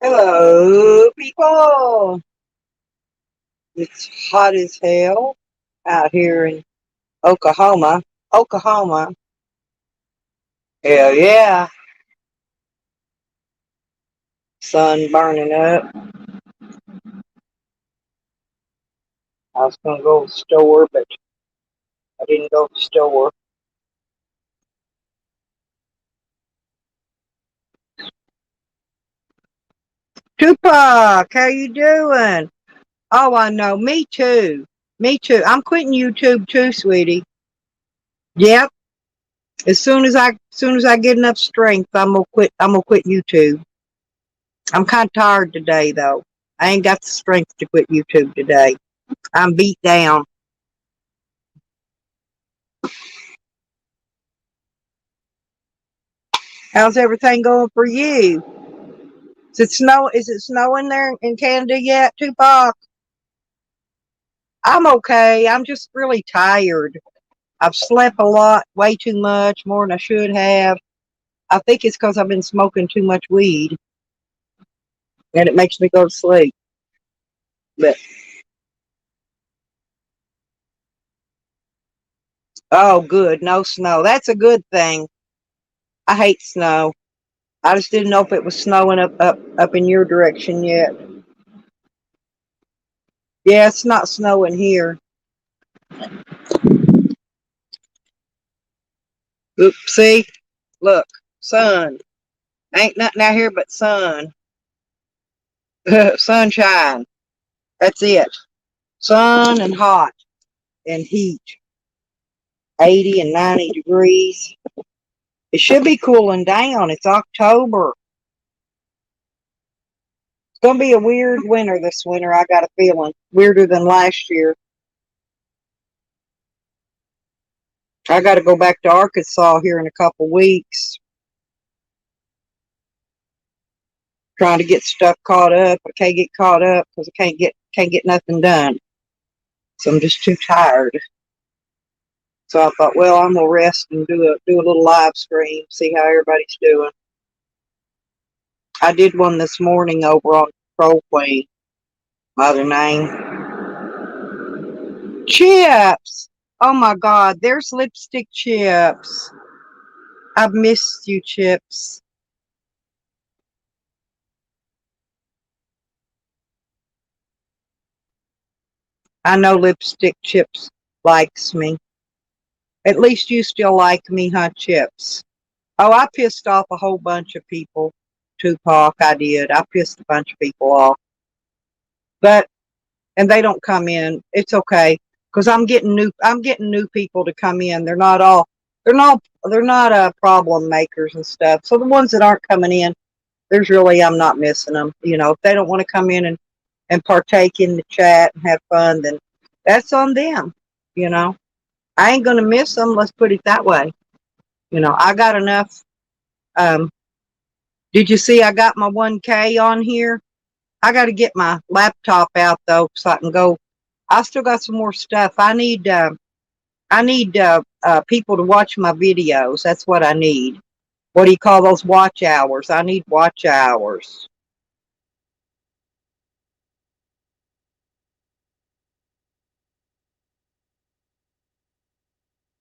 Hello, people. It's hot as hell out here in Oklahoma. Oklahoma. Hell yeah. Sun burning up. I was going to go to the store, but I didn't go to the store. Tupac, how you doing? Oh, I know. Me too. Me too. I'm quitting YouTube too, sweetie. Yep. As soon as I get enough strength, I'm gonna quit. I'm gonna quit YouTube. I'm kind of tired today, though. I ain't got the strength to quit YouTube today. I'm beat down. How's everything going for you? Is it snowing there in Canada yet, Tupac? I'm okay. I'm just really tired. I've slept a lot, way too much, more than I should have. I think it's because I've been smoking too much weed and it makes me go to sleep. But oh, good, no snow. That's a good thing. I hate snow. I just didn't know if it was snowing up in your direction yet. Yeah, it's not snowing here. Oop, see, look, sun. Ain't nothing out here but sun. Sunshine. That's it. Sun and hot and heat. 80 and 90 degrees. It should be cooling down. It's October. It's going to be a weird winter this winter, I got a feeling. Weirder than last year. I got to go back to Arkansas here in a couple weeks. Trying to get stuff caught up. I can't get caught up because I can't get nothing done. So I'm just too tired. So I thought, well, I'm gonna rest and do a little live stream, see how everybody's doing. I did one this morning over on Pro Queen, other name. Chips. Oh my God, there's lipstick chips. I've missed you, Chips. I know lipstick chips likes me. At least you still like me, huh, Chips? Oh, I pissed off a whole bunch of people. Tupac, I did. I pissed a bunch of people off. But and they don't come in. It's okay because I'm getting new people to come in. They're not problem makers and stuff. So the ones that aren't coming in, I'm not missing them. If they don't want to come in and partake in the chat and have fun, then that's on them. You know, I ain't gonna miss them. Let's put it that way. I got enough. Um, did you see I got my 1K on here? I got to get my laptop out though, so I can go. I still got some more stuff. I need people to watch my videos. That's what I need. What do you call those watch hours? I need watch hours.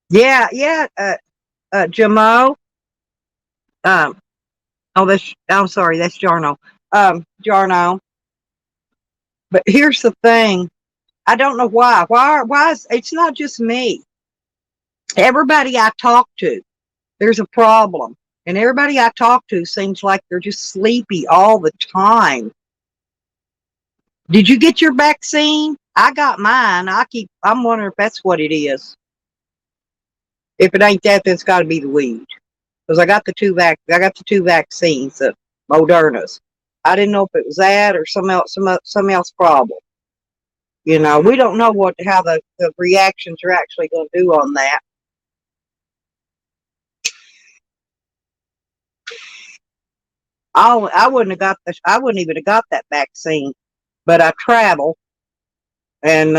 Yeah, yeah. Jamo. Um. Oh, I'm sorry. That's Jarno. Jarno. But here's the thing. I don't know why. Why is it's not just me. Everybody I talk to, there's a problem. And everybody I talk to seems like they're just sleepy all the time. Did you get your vaccine? I got mine. I'm wondering if that's what it is. If it ain't that, then it's got to be the weed. Because I got the two vaccines, the Modernas. I didn't know if it was that or some else problem. You know, we don't know how the reactions are actually going to do on that. I wouldn't have got I wouldn't even have got that vaccine, but I travel, and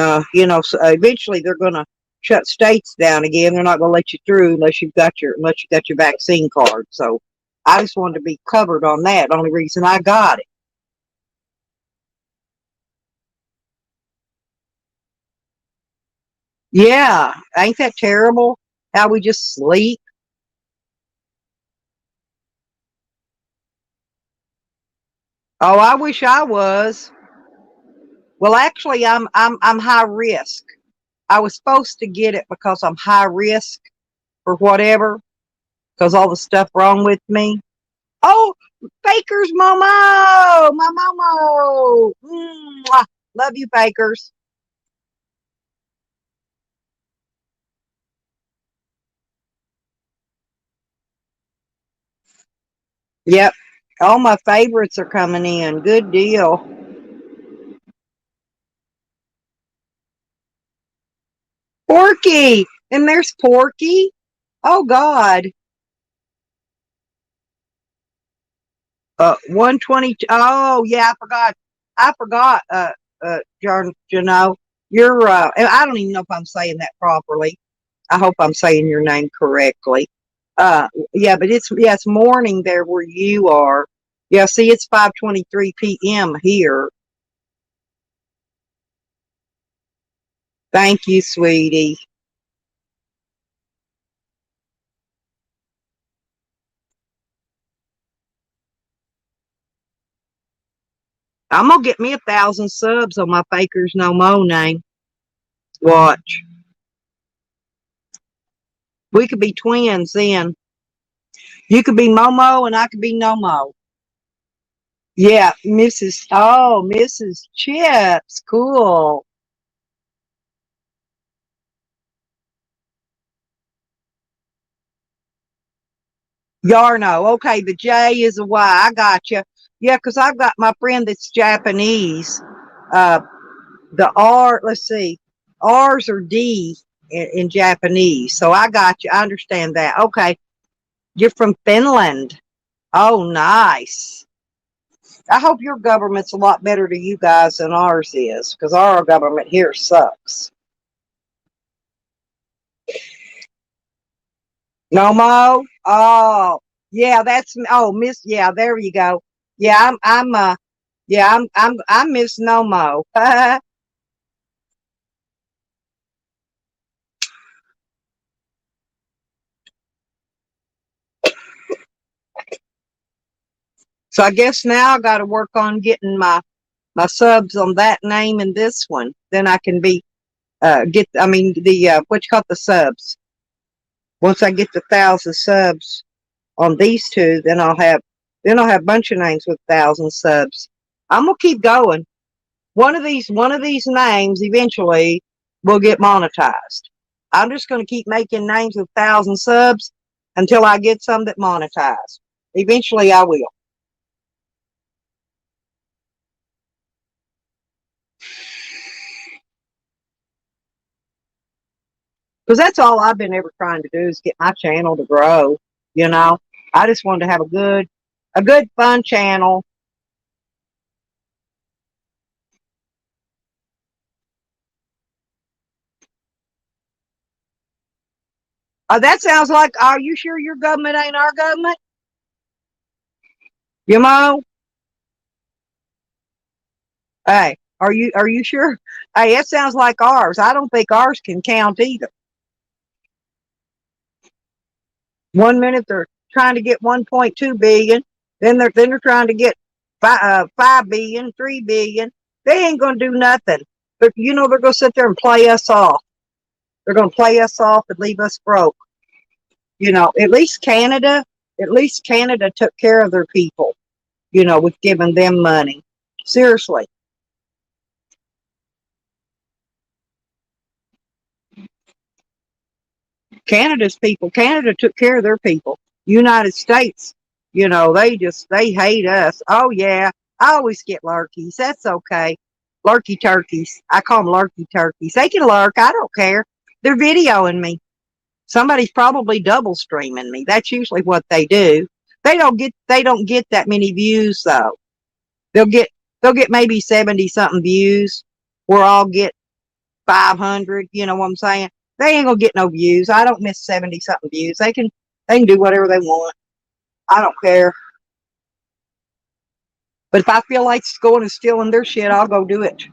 so eventually they're going to shut states down again. They're not going to let you through unless you got your vaccine card. So I just wanted to be covered on that. Only reason I got it. Yeah, ain't that terrible? How we just sleep. Oh, I wish I was. Well, actually, I'm high risk. I was supposed to get it because I'm high risk for whatever, because all the stuff wrong with me. Oh, Baker's Momo, my Momo. Mwah. Love you, Bakers. Yep, all my favorites are coming in. Good deal. Porky, and there's Porky. Oh God. 120. Oh yeah, I forgot. I forgot. Jano, you're. I don't even know if I'm saying that properly. I hope I'm saying your name correctly. Yeah, but it's morning there where you are. Yeah, see, it's 5:23 p.m. here. Thank you, sweetie. I'm gonna get me 1,000 subs on my Fakers No Mo name. Watch. We could be twins then. You could be Momo and I could be No Mo. Yeah, Mrs. Chips. Cool. Yarno. Okay, the J is a Y. I got you. Yeah, because I've got my friend that's Japanese. Uh, the R, let's see, R's are D in Japanese. So I got you. I understand that. Okay. You're from Finland. Oh, nice. I hope your government's a lot better to you guys than ours is, because our government here sucks. No mo? Oh, yeah, Miss, yeah, there you go. Yeah, I'm Miss No Mo. So I guess now I got to work on getting my subs on that name and this one. Then I can be get. I mean the what you call the subs. Once I get the 1,000 subs on these two, then I'll have a bunch of names with 1,000 subs. I'm gonna keep going. One of these names eventually will get monetized. I'm just gonna keep making names with 1,000 subs until I get some that monetize. Eventually, I will. Because that's all I've been ever trying to do is get my channel to grow. You know, I just wanted to have a good fun channel. That sounds like. Are you sure your government ain't our government? You know, hey, are you sure? Hey, it sounds like ours. I don't think ours can count either. 1 minute they're trying to get 1.2 billion, then they're trying to get 5 billion, 3 billion. They ain't gonna do nothing. But they're gonna sit there and play us off. They're gonna play us off and leave us broke. At least Canada took care of their people. With giving them money. Seriously, Canada took care of their people. United States, they hate us. Oh yeah, I always get lurkies. That's okay. Lurky turkeys. I call them lurky turkeys. They can lurk. I don't care. They're videoing me. Somebody's probably double streaming me. That's usually what they do. They don't get that many views though. They'll get they'll get maybe 70 something views where I'll get 500, you know what I'm saying? They ain't gonna get no views. I don't miss 70 something views. They can do whatever they want. I don't care. But if I feel like going and stealing their shit, I'll go do it.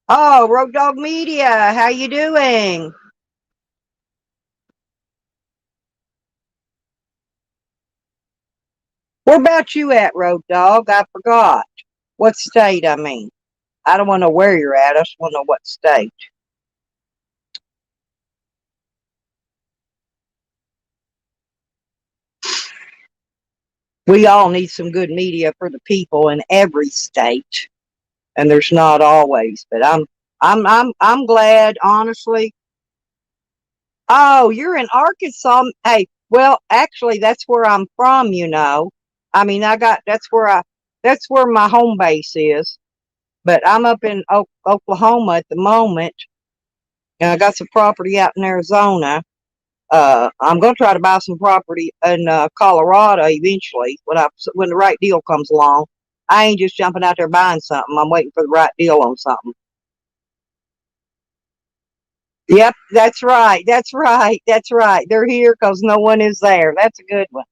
Oh, Road Dog Media, how you doing? Where about you at, Road Dog? I forgot. What state, I mean. I don't want to know where you're at. I just want to know what state. We all need some good media for the people in every state, and there's not always. But I'm glad, honestly. Oh, you're in Arkansas. Hey, well, actually, that's where I'm from. I mean, that's where my home base is. But I'm up in Oklahoma at the moment, and I got some property out in Arizona. I'm going to try to buy some property in Colorado eventually when the right deal comes along. I ain't just jumping out there buying something. I'm waiting for the right deal on something. Yep, that's right. That's right. That's right. They're here because no one is there. That's a good one.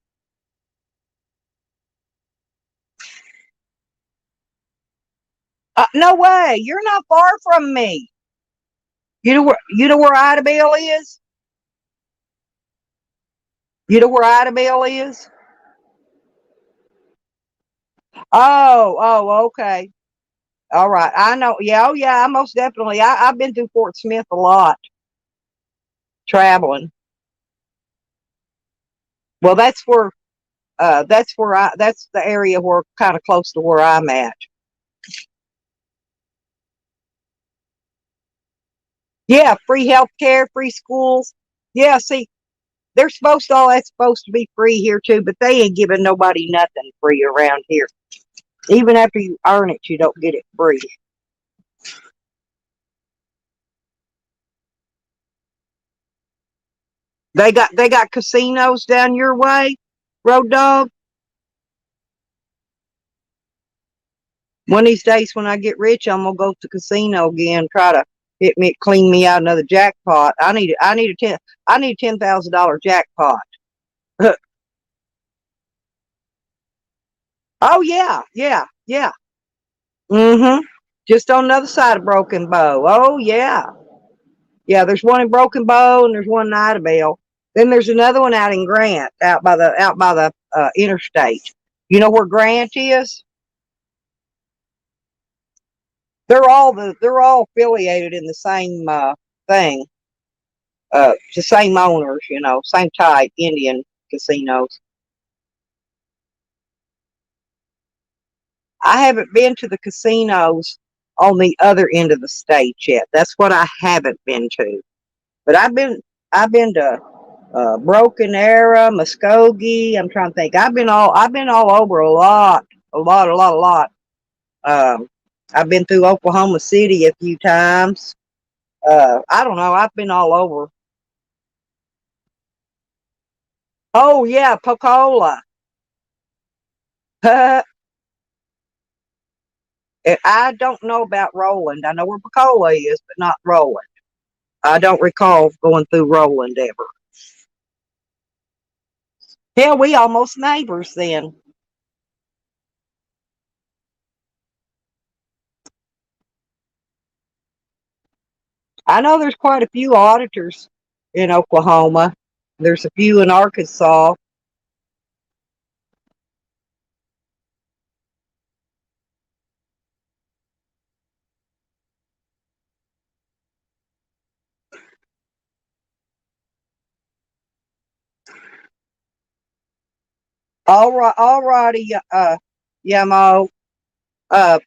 No way. You're not far from me. You know where Idabel is? You know where Idabel is? Okay. All right. I know. Yeah, oh yeah, I most definitely. I've been through Fort Smith a lot traveling. Well, that's the area where kind of close to where I'm at. Yeah, free health care, free schools. Yeah, see, all that's supposed to be free here too, but they ain't giving nobody nothing free around here. Even after you earn it, you don't get it free. They got casinos down your way, Road Dog. One of these days when I get rich, I'm gonna go to the casino again, try to clean me out another jackpot. I need $10,000 jackpot. Oh yeah, yeah, yeah. Mm-hmm. Just on the other side of Broken Bow. Oh yeah. Yeah, there's one in Broken Bow and there's one in Idabel. Then there's another one out in Grant, out by the interstate. You know where Grant is? They're all affiliated in the same thing. The same owners, same type Indian casinos. I haven't been to the casinos on the other end of the state yet. That's what I haven't been to. But I've been to Broken Arrow, Muskogee. I'm trying to think. I've been all over a lot, a lot, a lot, a lot. Um, I've been through Oklahoma City a few times. I don't know. I've been all over. Oh yeah, Pocola. I don't know about Roland. I know where Pocola is, but not Roland. I don't recall going through Roland ever. Hell, we almost neighbors then. I know there's quite a few auditors in Oklahoma. There's a few in Arkansas. All righty, Yamo.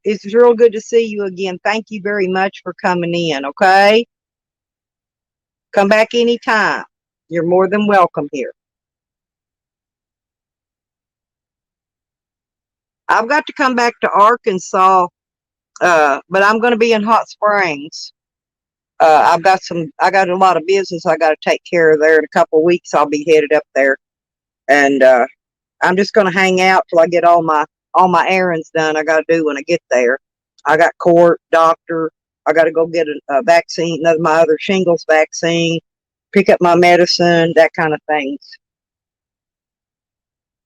It's real good to see you again. Thank you very much for coming in. Okay, come back anytime. You're more than welcome here. I've got to come back to Arkansas, but I'm going to be in Hot Springs. I got a lot of business I got to take care of there. In a couple of weeks, I'll be headed up there, and I'm just going to hang out till I get all my errands done. I got to do when I get there. I got court, doctor. I got to go get a vaccine, my other shingles vaccine, pick up my medicine, that kind of things.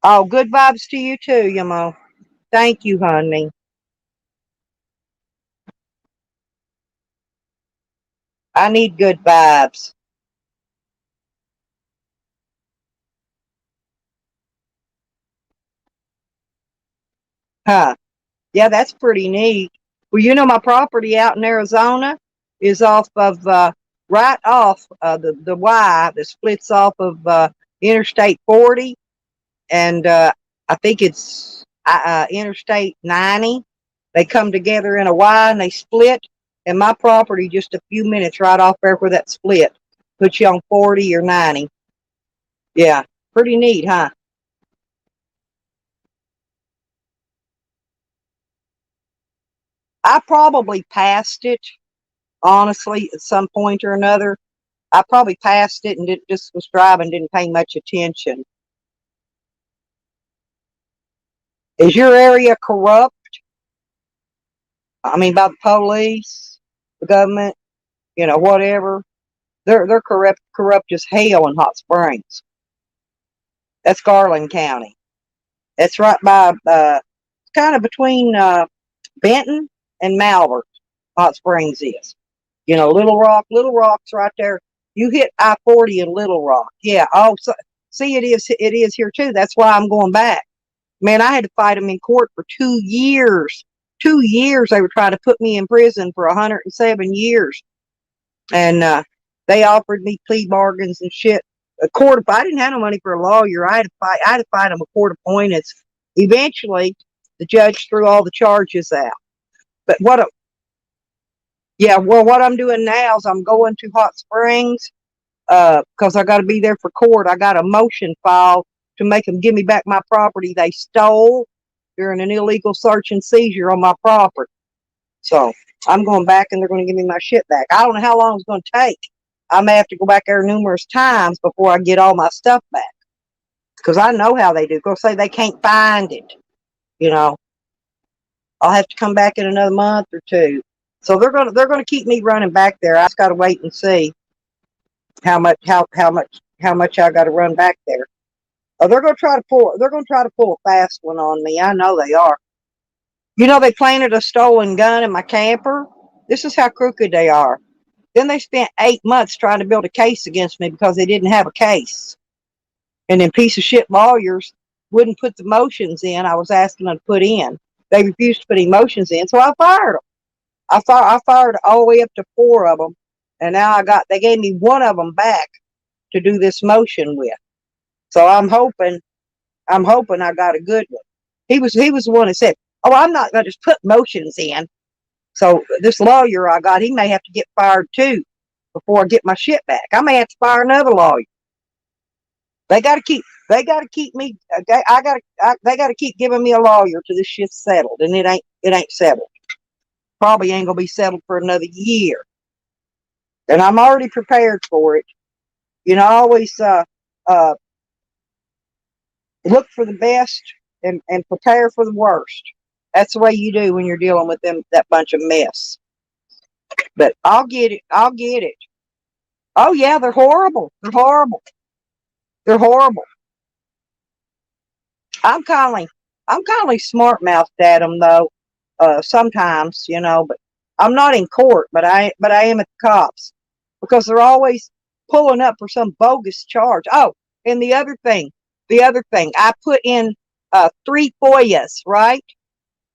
Oh, good vibes to you too, Yamo. Thank you, honey. I need good vibes. Huh. Yeah, that's pretty neat. Well, my property out in Arizona is off of right off the Y that splits off of Interstate 40, and I think it's Interstate 90. They come together in a Y and they split. And my property just a few minutes right off there where that split puts you on 40 or 90. Yeah, pretty neat, huh? I probably passed it, honestly, at some point or another. I probably passed it and just was driving, didn't pay much attention. Is your area corrupt? I mean, by the police, the government, whatever. They're corrupt as hell in Hot Springs. That's Garland County. That's right by, kind of between Benton and Malvern. Hot Springs is. Little Rock's right there. You hit I-40 in Little Rock. Yeah. Oh, so, see, it is here too. That's why I'm going back. Man, I had to fight them in court for 2 years. 2 years they were trying to put me in prison for 107 years. And they offered me plea bargains and shit. A court, if I didn't have no money for a lawyer, I had to fight them a court appointed. Eventually, the judge threw all the charges out. But yeah, well, what I'm doing now is I'm going to Hot Springs because I got to be there for court. I got a motion filed to make them give me back my property they stole during an illegal search and seizure on my property. So I'm going back and they're going to give me my shit back. I don't know how long it's going to take. I may have to go back there numerous times before I get all my stuff back because I know how they do. Go say they can't find it. You know, I'll have to come back in another month or two. So they're gonna keep me running back there. I just got to wait and see how much I got to run back there. Oh, they're gonna try to pull a fast one on me. I know they are. They planted a stolen gun in my camper. This is how crooked they are. Then they spent 8 months trying to build a case against me because they didn't have a case. And then piece of shit lawyers wouldn't put the motions in I was asking them to put in. They refused to put any motions in, so I fired them. I fired all the way up to 4 of them, and now they gave me 1 of them back to do this motion with. So I'm hoping I got a good one. He was the one that said, "Oh, I'm not going to just put motions in." So this lawyer I got, he may have to get fired too before I get my shit back. I may have to fire another lawyer. They got to keep me. They got to keep giving me a lawyer till this shit's settled, and it ain't settled. Probably ain't gonna be settled for another year, and I'm already prepared for it. I always uh, look for the best and prepare for the worst. That's the way you do when you're dealing with that bunch of mess. But I'll get it. I'll get it. Oh yeah, they're horrible. They're horrible. They're horrible. I'm kindly smart mouthed at them though. Sometimes, but I'm not in court. But I am at the cops because they're always pulling up for some bogus charge. Oh, and the other thing, I put in 3 FOIAs, right,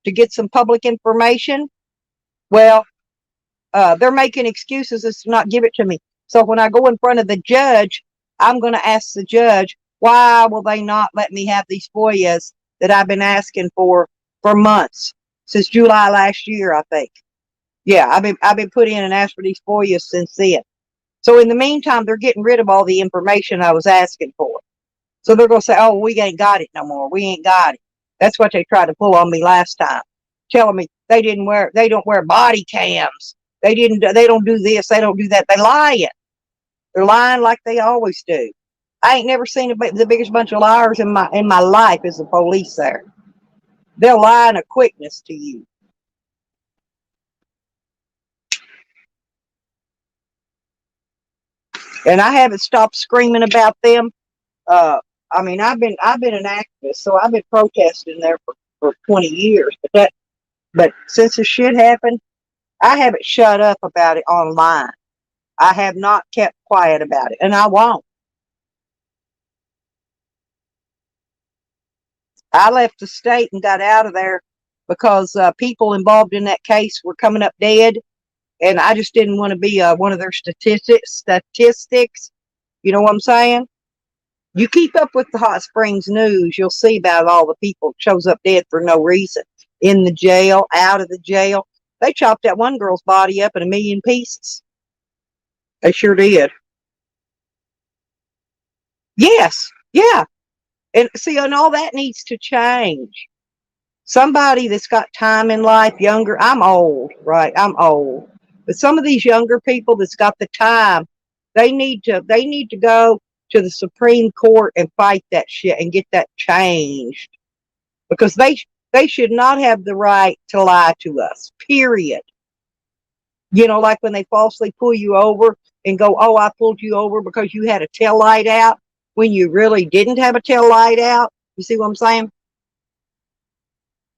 to get some public information. Well, they're making excuses as to not give it to me. So when I go in front of the judge, I'm going to ask the judge, why will they not let me have these FOIAs that I've been asking for months, since July last year, I think. Yeah, I've been put in and asked for these FOIAs since then. So in the meantime, they're getting rid of all the information I was asking for. So they're going to say, oh, we ain't got it no more. We ain't got it. That's what they tried to pull on me last time, telling me they don't wear body cams. They don't do this, they don't do that. They lying. They're lying like they always do. I ain't never seen the biggest bunch of liars in my life as the police there. They'll lie in a quickness to you. And I haven't stopped screaming about them. Uh, I mean, I've been an activist, so I've been protesting there for 20 years. But since the shit happened, I haven't shut up about it online. I have not kept quiet about it, and I won't. I left the state and got out of there because people involved in that case were coming up dead, and I just didn't want to be one of their statistics. You know what I'm saying? You keep up with the Hot Springs news, you'll see about all the people shows up dead for no reason. In the jail, out of the jail. They chopped that one girl's body up in a million pieces. They sure did. Yes. Yeah. And see, and all that needs to change. Somebody that's got time in life, younger. I'm old, right? I'm old. But some of these younger people that's got the time, they need to go to the Supreme Court and fight that shit and get that changed. Because they should not have the right to lie to us. Period. Like when they falsely pull you over and go, "Oh, I pulled you over because you had a tail light out," when you really didn't have a tail light out. You see what I'm saying?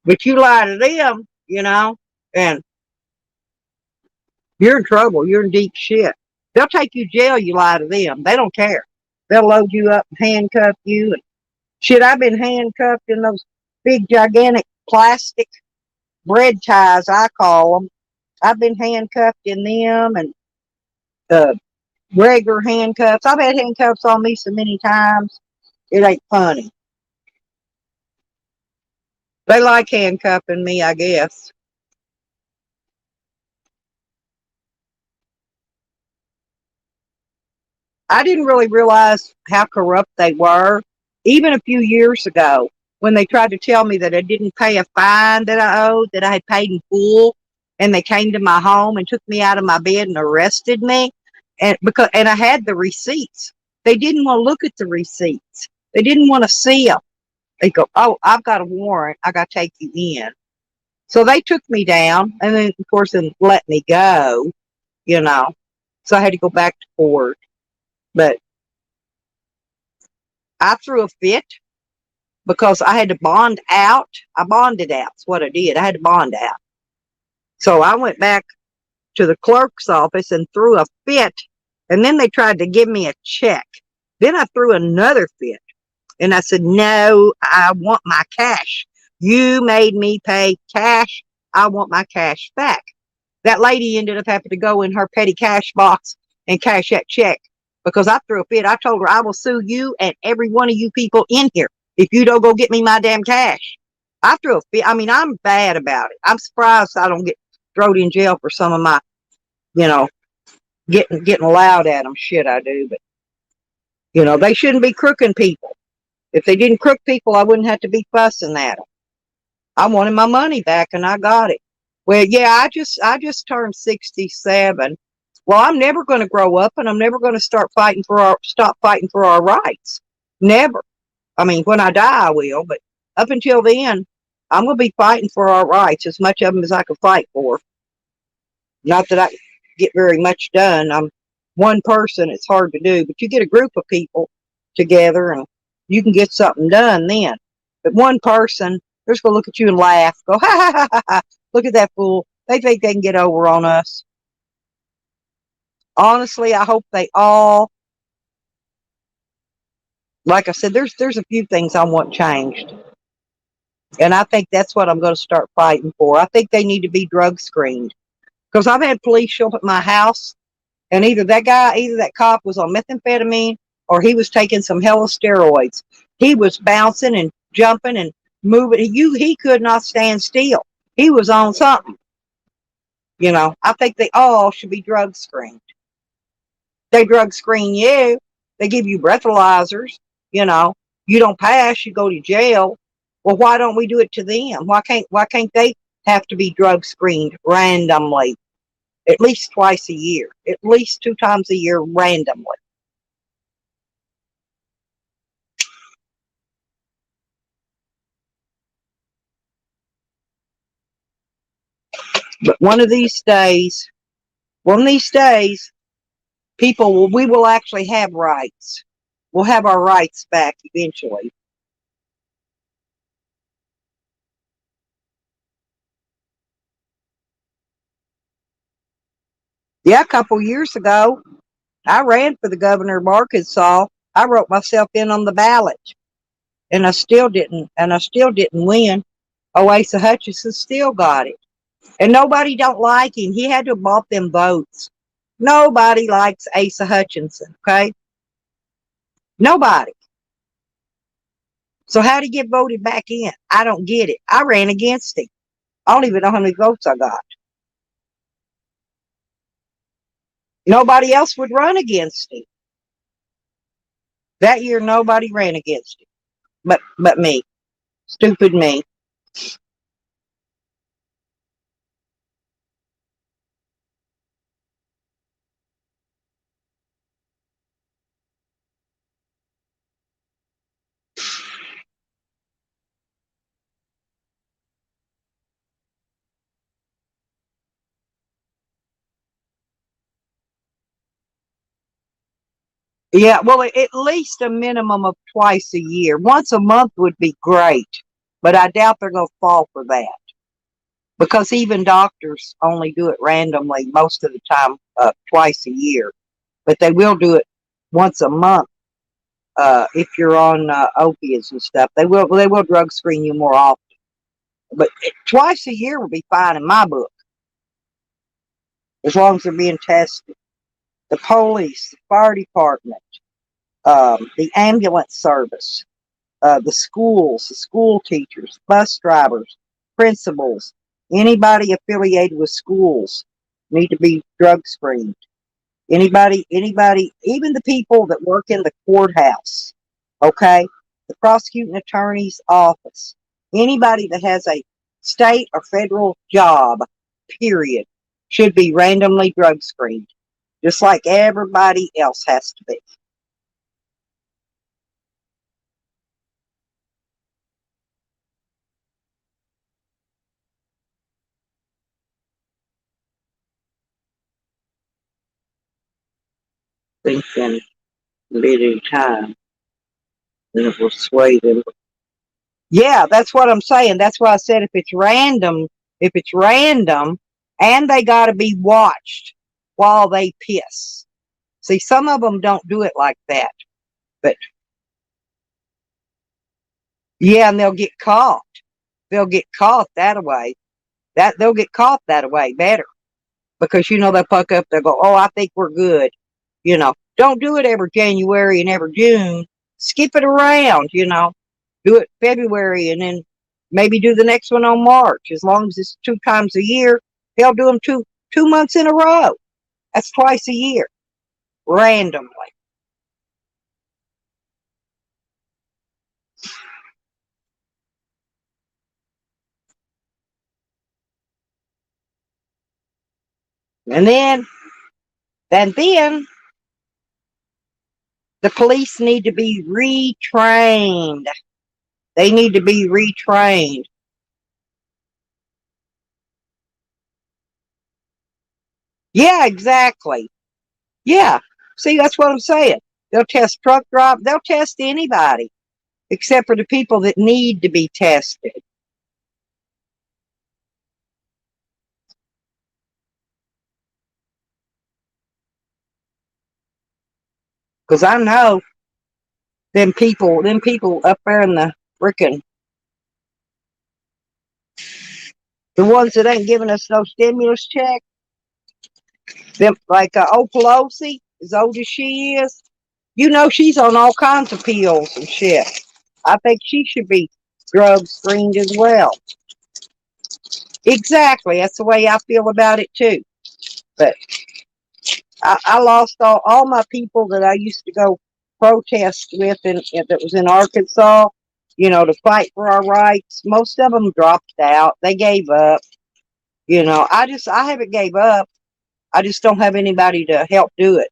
But you lie to them, and you're in trouble. You're in deep shit. They'll take you to jail. You lie to them. They don't care. They'll load you up and handcuff you. And shit, I've been handcuffed in those big, gigantic plastic bread ties, I call them. I've been handcuffed in them and uh, regular handcuffs. I've had handcuffs on me so many times. It ain't funny. They like handcuffing me, I guess. I didn't really realize how corrupt they were, even a few years ago when they tried to tell me that I didn't pay a fine that I owed, that I had paid in full, and they came to my home and took me out of my bed and arrested me, and I had the receipts. They didn't want to look at the receipts. They didn't want to see them. They go, "Oh, I've got a warrant. I got to take you in." So they took me down, and then of course, and let me go. You know, so I had to go back to court. But I threw a fit because I had to bond out. I bonded out. That's what I did. I had to bond out. So I went back to the clerk's office and threw a fit. And then they tried to give me a check. Then I threw another fit. And I said, "No, I want my cash. You made me pay cash. I want my cash back." That lady ended up having to go in her petty cash box and cash that check because I threw a fit. I told her, "I will sue you and every one of you people in here if you don't go get me my damn cash." I threw a fit. I mean, I'm bad about it. I'm surprised I don't get thrown in jail for some of my, you know, getting loud at them shit I do. But, they shouldn't be crooking people. If they didn't crook people, I wouldn't have to be fussing at them. I wanted my money back and I got it. Well, yeah, I just turned 67. Well, I'm never going to grow up and I'm never going to stop fighting for our rights. Never. I mean, when I die, I will, but up until then, I'm going to be fighting for our rights, as much of them as I can fight for. Not that I get very much done. I'm one person, it's hard to do, but you get a group of people together and you can get something done then. But one person, they're just going to look at you and laugh, go, "Ha ha ha ha ha, look at that fool. They think they can get over on us." Honestly, I hope they all, like I said, there's a few things I want changed. And I think that's what I'm going to start fighting for. I think they need to be drug screened. Because I've had police show up at my house, and either that cop was on methamphetamine or he was taking some hella steroids. He was bouncing and jumping and moving. He could not stand still. He was on something. I think they all should be drug screened. They drug screen you. They give you breathalyzers. You don't pass, you go to jail. Well, why don't we do it to them? Why can't they have to be drug screened randomly at least twice a year, at least 2 times a year randomly? But one of these days, we will actually have rights. We'll have our rights back eventually. Yeah, a couple years ago, I ran for the governor of Arkansas. I wrote myself in on the ballot, and I still didn't win. Asa Hutchinson still got it. And nobody don't like him. He had to have bought them votes. Nobody likes Asa Hutchinson, okay? Nobody. So how'd he get voted back in? I don't get it. I ran against him. I don't even know how many votes I got. Nobody else would run against him. That year nobody ran against him. But me. Stupid me. Yeah, well, at least a minimum of twice a year. Once a month would be great, but I doubt they're going to fall for that because even doctors only do it randomly most of the time, twice a year. But they will do it once a month if you're on opiates and stuff. They will drug screen you more often, but twice a year would be fine in my book as long as they're being tested. The police, the fire department, the ambulance service, the schools, the school teachers, bus drivers, principals, anybody affiliated with schools need to be drug screened. Anybody, even the people that work in the courthouse, okay, the prosecuting attorney's office, anybody that has a state or federal job, period, should be randomly drug screened, just like everybody else has to be. Thinking living time, and it will sway them. Yeah, that's what I'm saying. That's why I said if it's random, and they got to be watched while they piss. See, some of them don't do it like that, but yeah, and they'll get caught. They'll get caught that way. They'll get caught that way better because they'll puck up. They'll go, "Oh, I think we're good." Don't do it every January and every June. Skip it around. Do it February and then maybe do the next one on March. As long as it's 2 times a year, they'll do them two months in a row. That's twice a year, randomly. And then the police need to be retrained. They need to be retrained. Yeah, exactly. Yeah. See, that's what I'm saying. They'll test truck drive. They'll test anybody except for the people that need to be tested. Because I know them people up there in the frickin' the ones that ain't giving us no stimulus check, them like old Pelosi, as old as she is, she's on all kinds of pills and shit. I think she should be drug screened as well. Exactly, that's the way I feel about it too. But I lost all my people that I used to go protest with, and that was in Arkansas. to fight for our rights. Most of them dropped out. They gave up. I haven't gave up. I just don't have anybody to help do it.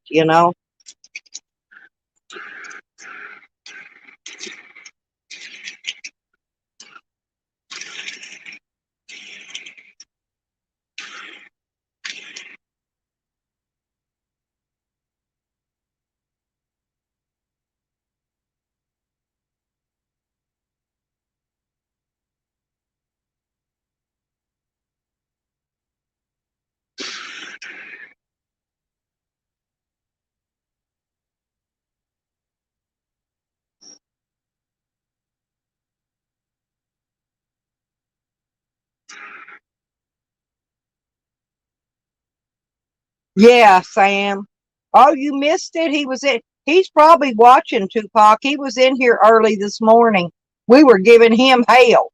Yeah, Sam. Oh, you missed it. He's probably watching Tupac. He was in here early this morning. We were giving him hell.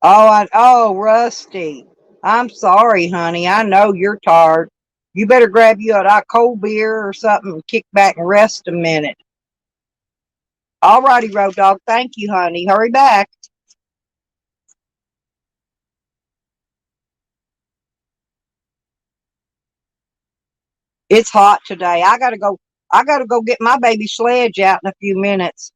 Oh, Rusty. I'm sorry, honey. I know you're tired. You better grab you a cold beer or something and kick back and rest a minute. All righty, Road Dog. Thank you, honey. Hurry back. It's hot today. I gotta go. I gotta go get my baby sledge out in a few minutes.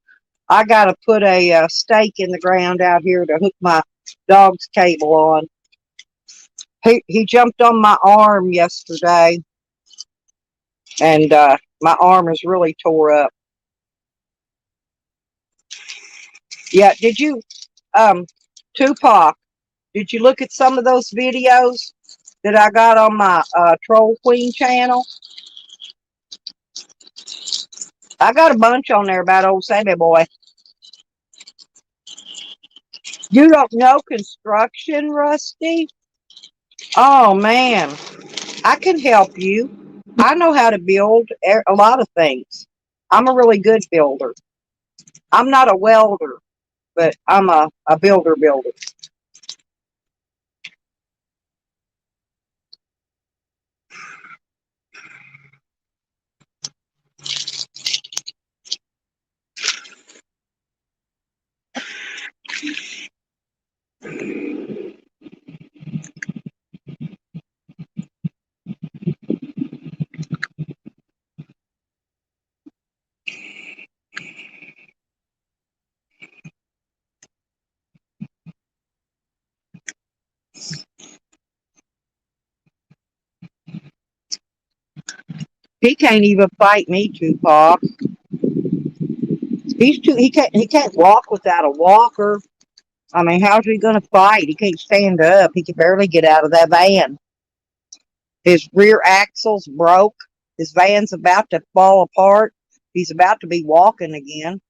I gotta put a stake in the ground out here to hook my dog's cable on. He jumped on my arm yesterday, and my arm is really tore up. Yeah, did you, um, Tupac? Did you look at some of those videos that I got on my Troll Queen channel? I got a bunch on there about old Sammy Boy. You don't know construction, Rusty? Oh man, I can help you. I know how to build a lot of things. I'm a really good builder. I'm not a welder, but I'm a builder. He can't even fight me, Tupac. He can't walk without a walker. I mean, how's he gonna fight? He can't stand up. He can barely get out of that van. His rear axle's broke. His van's about to fall apart. He's about to be walking again.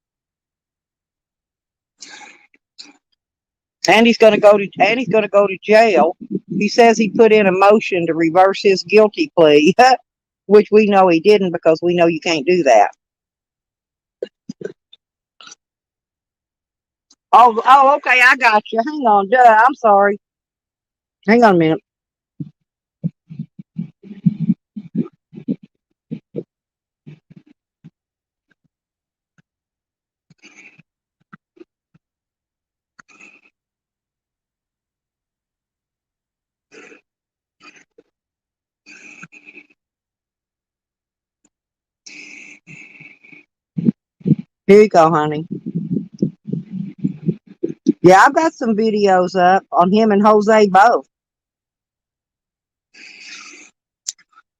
And he's gonna go to jail. He says he put in a motion to reverse his guilty plea, which we know he didn't because we know you can't do that. Oh, okay, I got you. Hang on, I'm sorry. Hang on a minute. Here you go, honey. Yeah, I've got some videos up on him and Jose both.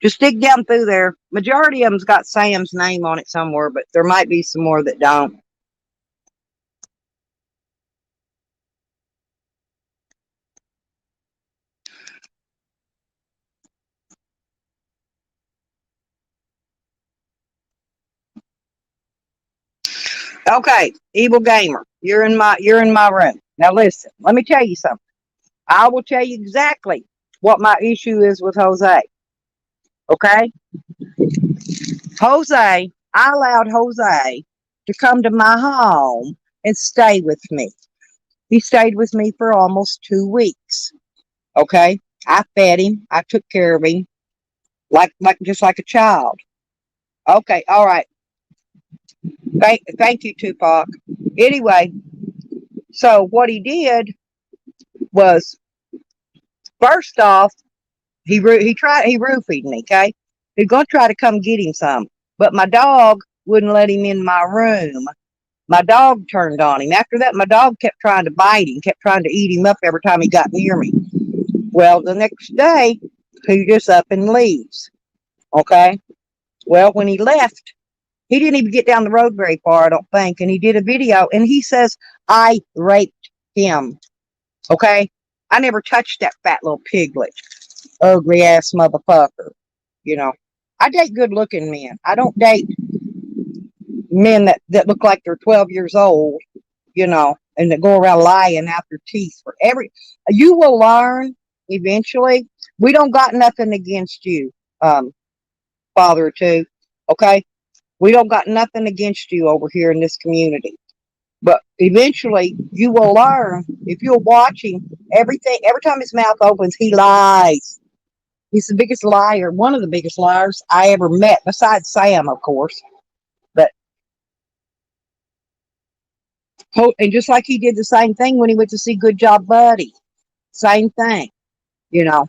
Just dig down through there. Majority of them's got Sam's name on it somewhere, but there might be some more that don't. Okay, Evil Gamer, you're in my room. Now listen, let me tell you something. I will tell you exactly what my issue is with Jose. Okay? Jose, I allowed Jose to come to my home and stay with me. He stayed with me for almost 2 weeks. Okay? I fed him, I took care of him, like just like a child. Okay, all right. Thank you, Tupac. Anyway, so what he did was, first off, he roofied me. Okay, he's gonna try to come get him some, but my dog wouldn't let him in my room. My dog turned on him. After that, my dog kept trying to bite him, kept trying to eat him up every time he got near me. Well, the next day, he just up and leaves. Okay. Well, when he left, he didn't even get down the road very far, I don't think. And he did a video and he says, I raped him. Okay. I never touched that fat little piglet. Ugly ass motherfucker. You know, I date good looking men. I don't date men that look like they're 12 years old, you know, and that go around lying out their teeth for every. You will learn eventually. We don't got nothing against you, father too. Okay, we don't got nothing against you over here in this community. But eventually, you will learn if you're watching everything. Every time his mouth opens, he lies. He's the biggest liar, one of the biggest liars I ever met, besides Sam, of course. But and just like he did the same thing when he went to see Good Job Buddy, same thing. You know,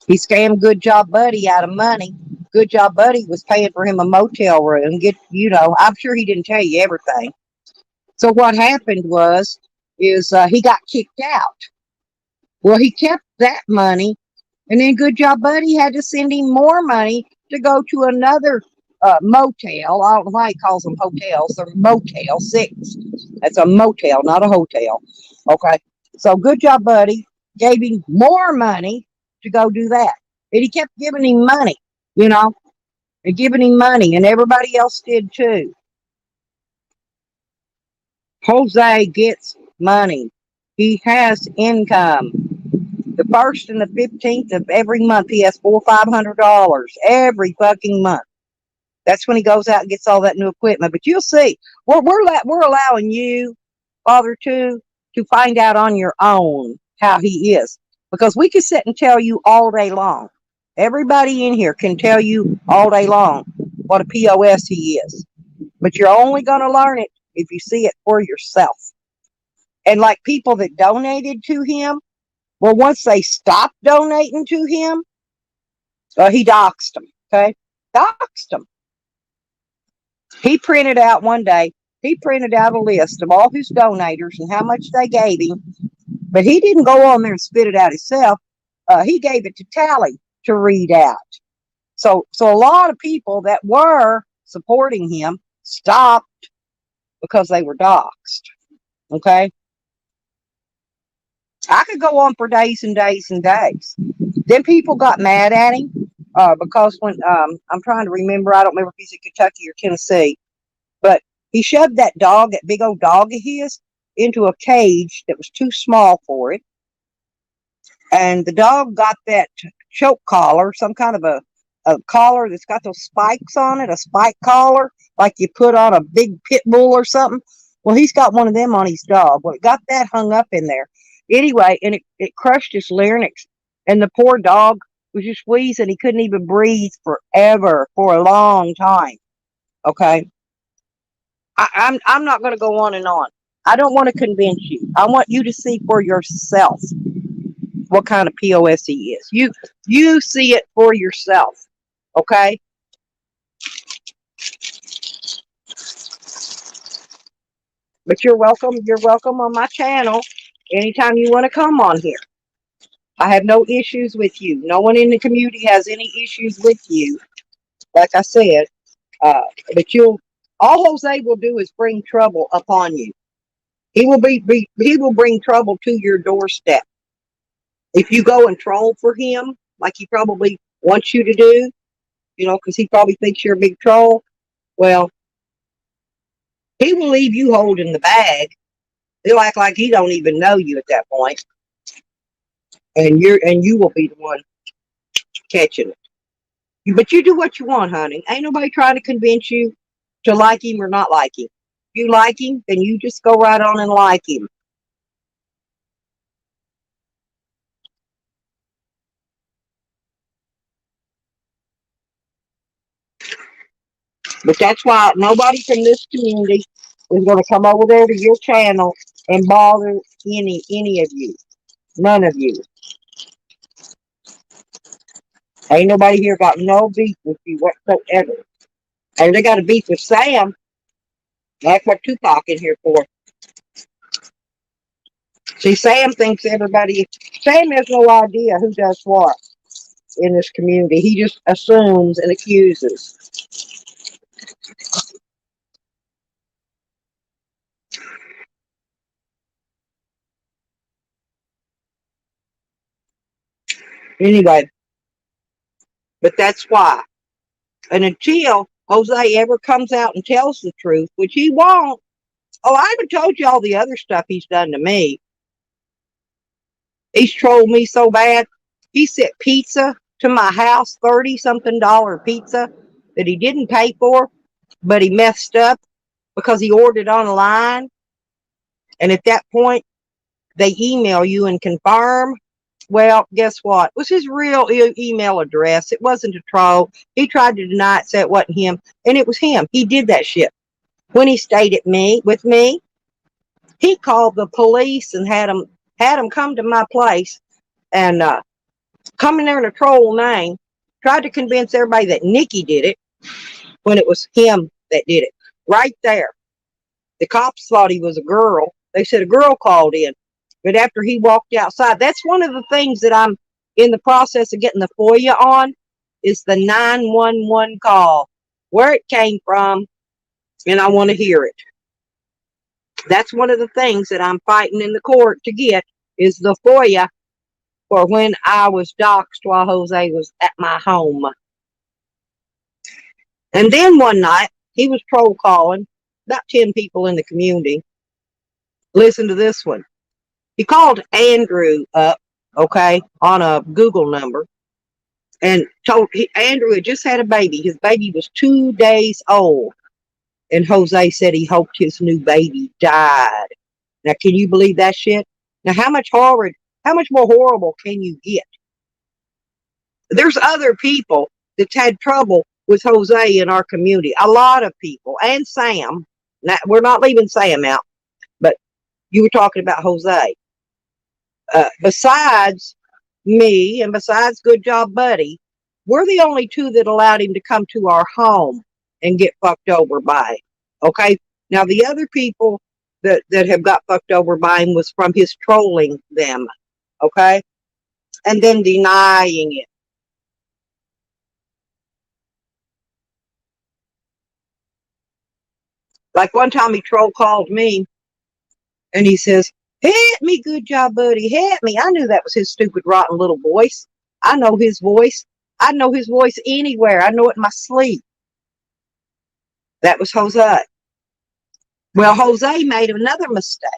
he scammed Good Job Buddy out of money. Good Job Buddy was paying for him a motel room. I'm sure he didn't tell you everything. So what happened is he got kicked out. Well, he kept that money, and then Good Job Buddy had to send him more money to go to another motel. I don't know why he calls them hotels. They're Motel 6. That's a motel, not a hotel. Okay. So Good Job Buddy gave him more money to go do that. And he kept giving him money, you know, and giving him money, and everybody else did too. Jose gets money. He has income. The first and the 15th of every month, he has $400-$500 every fucking month. That's when he goes out and gets all that new equipment. But you'll see, we're allowing you, Father, to find out on your own how he is, because we can sit and tell you all day long. Everybody in here can tell you all day long what a POS he is, but you're only going to learn it if you see it for yourself. And like people that donated to him, well, once they stopped donating to him, he doxed them. Okay, doxed them. He printed out one day. He printed out a list of all his donators and how much they gave him, but he didn't go on there and spit it out himself. He gave it to Tally to read out. So a lot of people that were supporting him stopped because they were doxxed. Okay, I could go on for days and days and days. Then people got mad at him because when I'm trying to remember, I don't remember if he's in Kentucky or Tennessee, but he shoved that dog, that big old dog of his, into a cage that was too small for it. And the dog got that choke collar, some kind of a collar that's got those spikes on it, a spike collar, like you put on a big pit bull or something. Well, he's got one of them on his dog. Well, it got that hung up in there. Anyway, and it crushed his larynx. And the poor dog was just wheezing. He couldn't even breathe forever, for a long time. Okay. I'm not going to go on and on. I don't want to convince you. I want you to see for yourself what kind of POS he is. You see it for yourself. Okay? But you're welcome. You're welcome on my channel anytime you want to come on here. I have no issues with you. No one in the community has any issues with you. Like I said, uh, but all Jose will do is bring trouble upon you. He will he will bring trouble to your doorstep. If you go and troll for him, like he probably wants you to do, because he probably thinks you're a big troll, well, he will leave you holding the bag. He'll act like he don't even know you at that point, and you will be the one catching it. But you do what you want, honey. Ain't nobody trying to convince you to like him or not like him. If you like him, then you just go right on and like him. But that's why nobody from this community is going to come over there to your channel and bother any of you. None of you. Ain't nobody here got no beef with you whatsoever. And they got a beef with Sam. That's what Tupac in here for. See, Sam thinks everybody. Sam has no idea who does what in this community. He just assumes and accuses. Anyway, but that's why. And until Jose ever comes out and tells the truth, which he won't. Oh, I haven't told you all the other stuff he's done to me. He's trolled me so bad. He sent pizza to my house, $30-something pizza that he didn't pay for, but he messed up because he ordered online. And at that point, they email you and confirm. Well, guess what? It was his real email address. It wasn't a troll. He tried to deny it, say it wasn't him, and it was him. He did that shit. When he stayed with me, he called the police and had them come to my place and come in there in a troll name. Tried to convince everybody that Nikki did it when it was him that did it. Right there. The cops thought he was a girl. They said a girl called in. But after he walked outside, that's one of the things that I'm in the process of getting the FOIA on, is the 911 call, where it came from, and I want to hear it. That's one of the things that I'm fighting in the court to get, is the FOIA for when I was doxxed while Jose was at my home. And then one night, he was troll calling about 10 people in the community. Listen to this one. He called Andrew up, okay, on a Google number, and told Andrew had just had a baby. His baby was 2 days old. And Jose said he hoped his new baby died. Now, can you believe that shit? Now, how much more horrible can you get? There's other people that's had trouble with Jose in our community. A lot of people. And Sam. Now, we're not leaving Sam out. But you were talking about Jose. Besides me and besides Good Job Buddy, we're the only two that allowed him to come to our home and get fucked over by him. Okay? Now, the other people that have got fucked over by him was from his trolling them. Okay? And then denying it. Like one time he troll called me and he says, "Hit me, Good Job Buddy, hit me." I knew that was his stupid, rotten little voice. I know his voice. I know his voice anywhere. I know it in my sleep. That was Jose. Well, Jose made another mistake.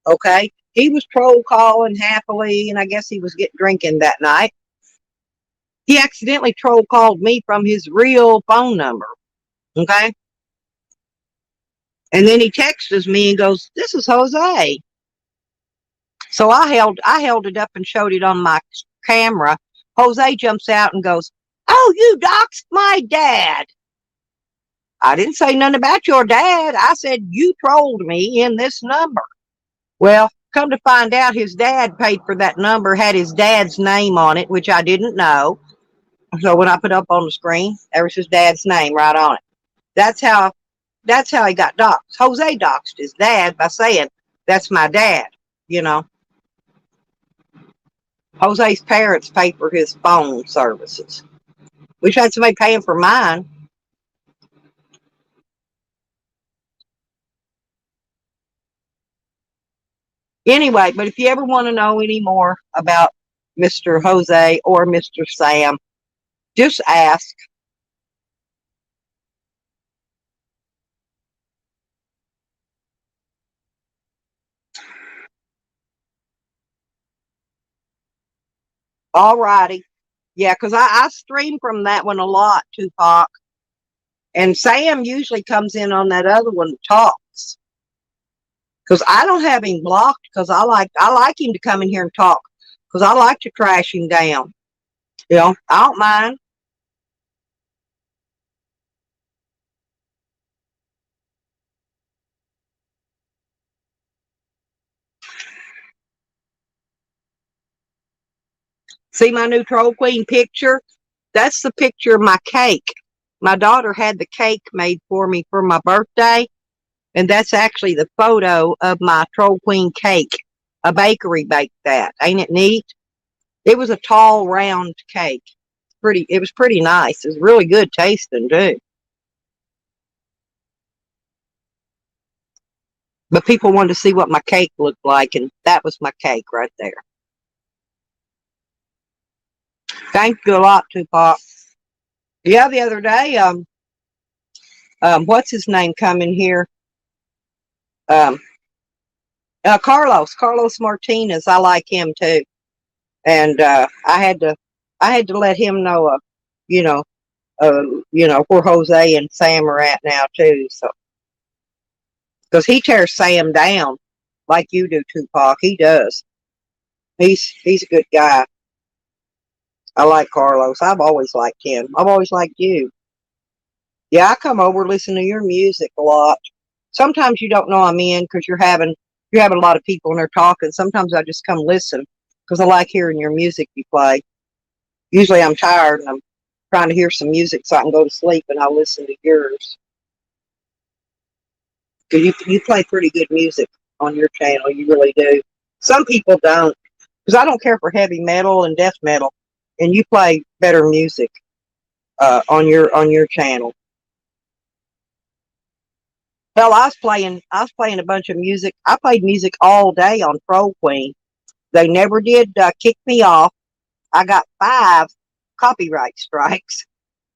Okay? He was troll calling happily, and I guess he was getting drinking that night. He accidentally troll called me from his real phone number. Okay? And then he texts me and goes, "This is Jose." So I held it up and showed it on my camera. Jose jumps out and goes, "Oh, you doxed my dad." I didn't say nothing about your dad. I said, "You trolled me in this number." Well, come to find out, his dad paid for that number, had his dad's name on it, which I didn't know. So when I put up on the screen, there was his dad's name right on it. That's how he got doxxed. Jose doxed his dad by saying, "That's my dad," you know. Jose's parents paid for his phone services. Wish I had somebody paying for mine. Anyway, but if you ever want to know any more about Mr. Jose or Mr. Sam, just ask. All righty. Yeah, because I stream from that one a lot, Tupac. And Sam usually comes in on that other one that talks. Because I don't have him blocked because I like him to come in here and talk. Because I like to trash him down. You know, I don't mind. See my new Troll Queen picture? That's the picture of my cake. My daughter had the cake made for me for my birthday, and that's actually the photo of my Troll Queen cake. A bakery baked that. Ain't it neat? It was a tall, round cake. It was pretty nice. It was really good tasting too. But people wanted to see what my cake looked like, and that was my cake right there. Thank you a lot, Tupac. Yeah, the other day, what's his name coming here? Um, Carlos Martinez. I like him too, and I had to let him know, you know, where Jose and Sam are at now too. So, because he tears Sam down like you do, Tupac. He does. He's a good guy. I like Carlos. I've always liked him. I've always liked you. Yeah, I come over, listen to your music a lot. Sometimes you don't know I'm in because you're having a lot of people and they're talking. Sometimes I just come listen because I like hearing your music you play. Usually I'm tired and I'm trying to hear some music so I can go to sleep and I'll listen to yours. Because you play pretty good music on your channel. You really do. Some people don't. Because I don't care for heavy metal and death metal. And you play better music on your channel. Hell, I was playing a bunch of music. I played music all day on Troll Queen. They never did kick me off. I got 5 copyright strikes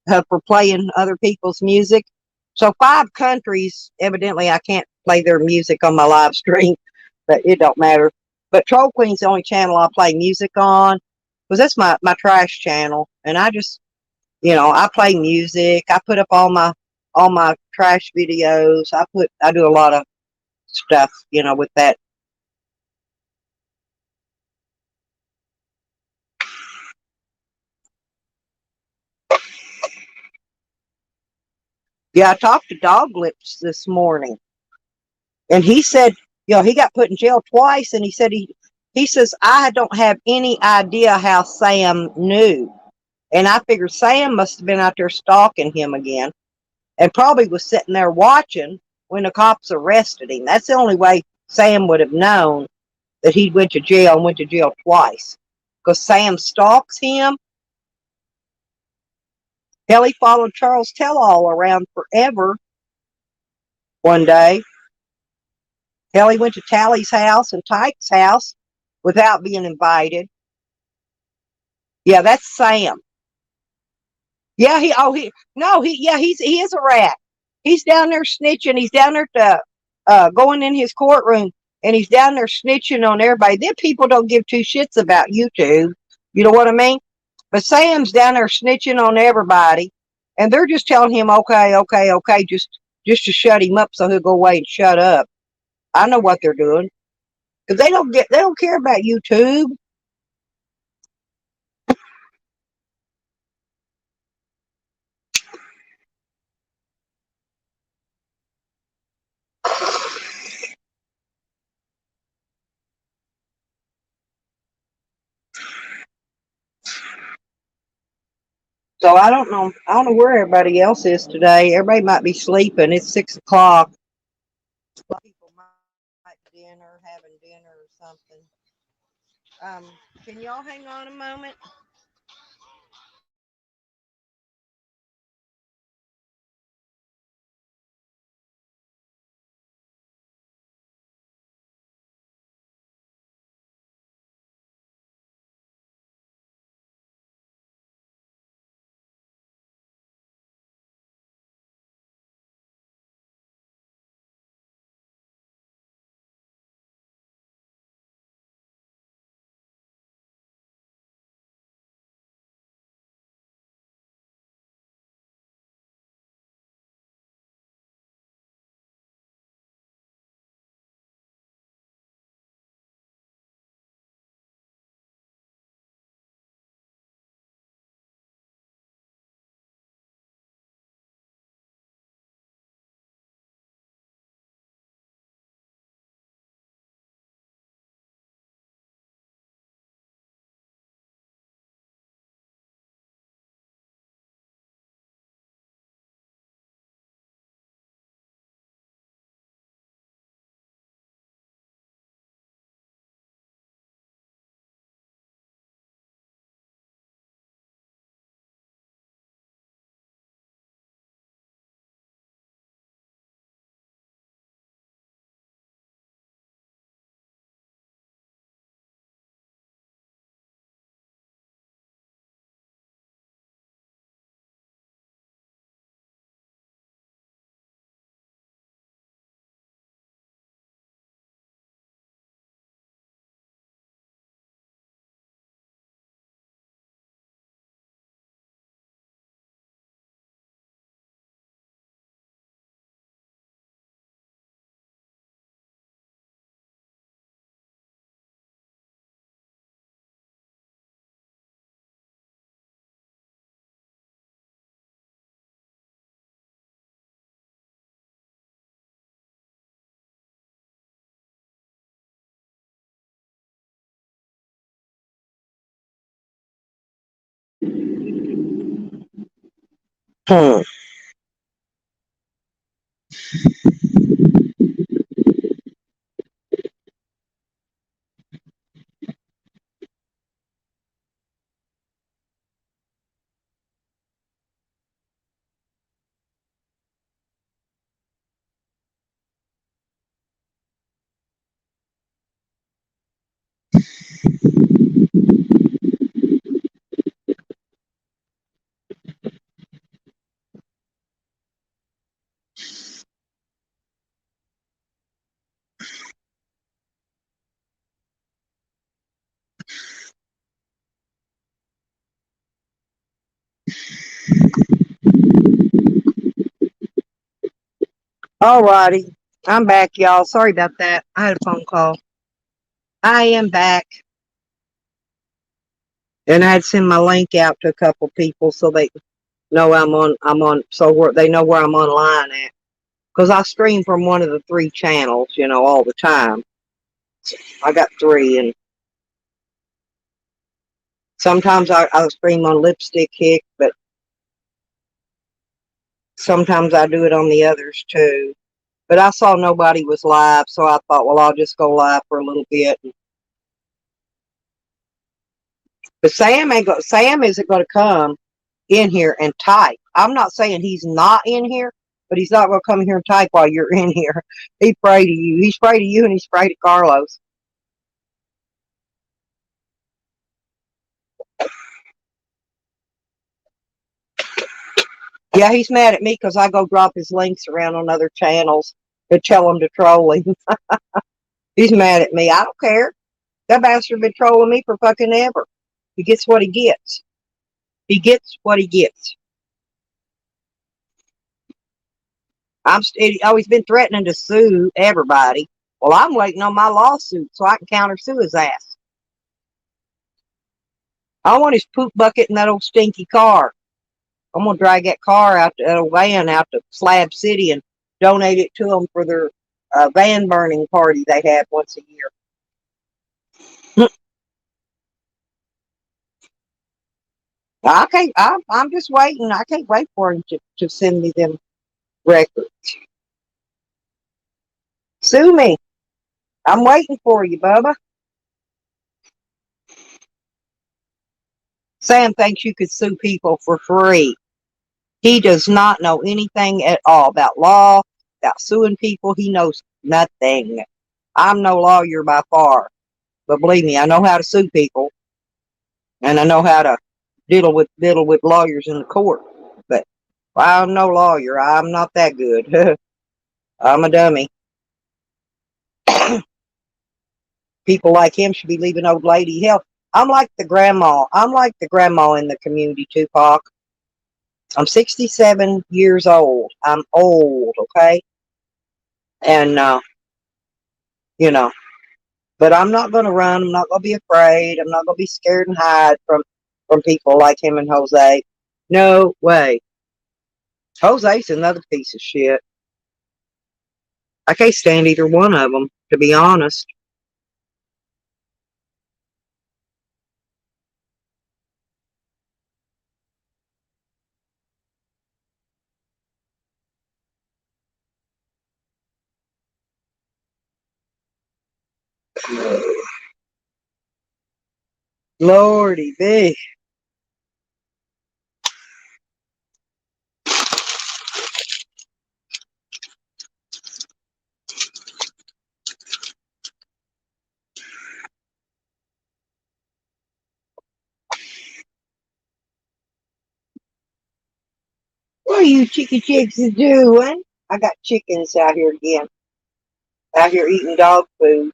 for playing other people's music. So 5 countries, evidently I can't play their music on my live stream, but it don't matter. But Troll Queen's the only channel I play music on, because that's my trash channel. And I just, I play music. I put up all my trash videos. I do a lot of stuff, with that. Yeah, I talked to Dog Lips this morning, and he said, he got put in jail twice, and he said he says I don't have any idea how Sam knew, and I figured Sam must have been out there stalking him again, and probably was sitting there watching when the cops arrested him. That's the only way Sam would have known that he went to jail and went to jail twice, because Sam stalks him. Hell, he followed Charles Tellall around forever one day. Hell, he went to Tally's house and Tyke's house without being invited. Yeah, that's Sam. Yeah, he is a rat. He's down there snitching. He's down there going in his courtroom, and he's down there snitching on everybody. Then people don't give 2 shits about YouTube. You know what I mean? But Sam's down there snitching on everybody, and they're just telling him, okay, okay, okay, just to shut him up so he'll go away and shut up. I know what they're doing because they don't care about YouTube. So I don't know. I don't know where everybody else is today. Everybody might be sleeping. It's 6 o'clock. A lot of people might be dinner, having dinner or something. Can y'all hang on a moment? Hmm. Alrighty. I'm back, y'all. Sorry about that. I had a phone call. I am back. And I had sent my link out to a couple people so they know they know where I'm online at. Because I stream from one of the three channels, all the time. I got three, and sometimes I stream on Lipstick Kick, but sometimes I do it on the others too. But I saw nobody was live, so I thought, well, I'll just go live for a little bit. But Sam isn't going to come in here and type. I'm not saying he's not in here, but he's not going to come here and type while you're in here. He pray to you. He's pray to you, and he's pray to Carlos. Yeah, he's mad at me because I go drop his links around on other channels to tell him to troll him. He's mad at me. I don't care. That bastard been trolling me for fucking ever. He gets what he gets. He gets what he gets. He's been threatening to sue everybody. Well, I'm waiting on my lawsuit so I can counter sue his ass. I want his poop bucket in that old stinky car. I'm gonna drag that car out to a van out to Slab City and donate it to them for their van burning party they have once a year. I can't. I'm just waiting. I can't wait for him to send me them records. Sue me. I'm waiting for you, Bubba. Sam thinks you could sue people for free. He does not know anything at all about law, about suing people. He knows nothing. I'm no lawyer by far, but believe me, I know how to sue people, and I know how to diddle with lawyers in the court. But I'm no lawyer. I'm not that good. I'm a dummy. People like him should be leaving old lady. Hell, I'm like the grandma. I'm like the grandma in the community, Tupac. I'm 67 years old. I'm old, okay? And, you know, but I'm not going to run. I'm not going to be afraid. I'm not going to be scared and hide from people like him and Jose. No way. Jose's another piece of shit. I can't stand either one of them, to be honest. Lordy be. What are you chicky chicks doing? I got chickens out here again. Out here eating dog food.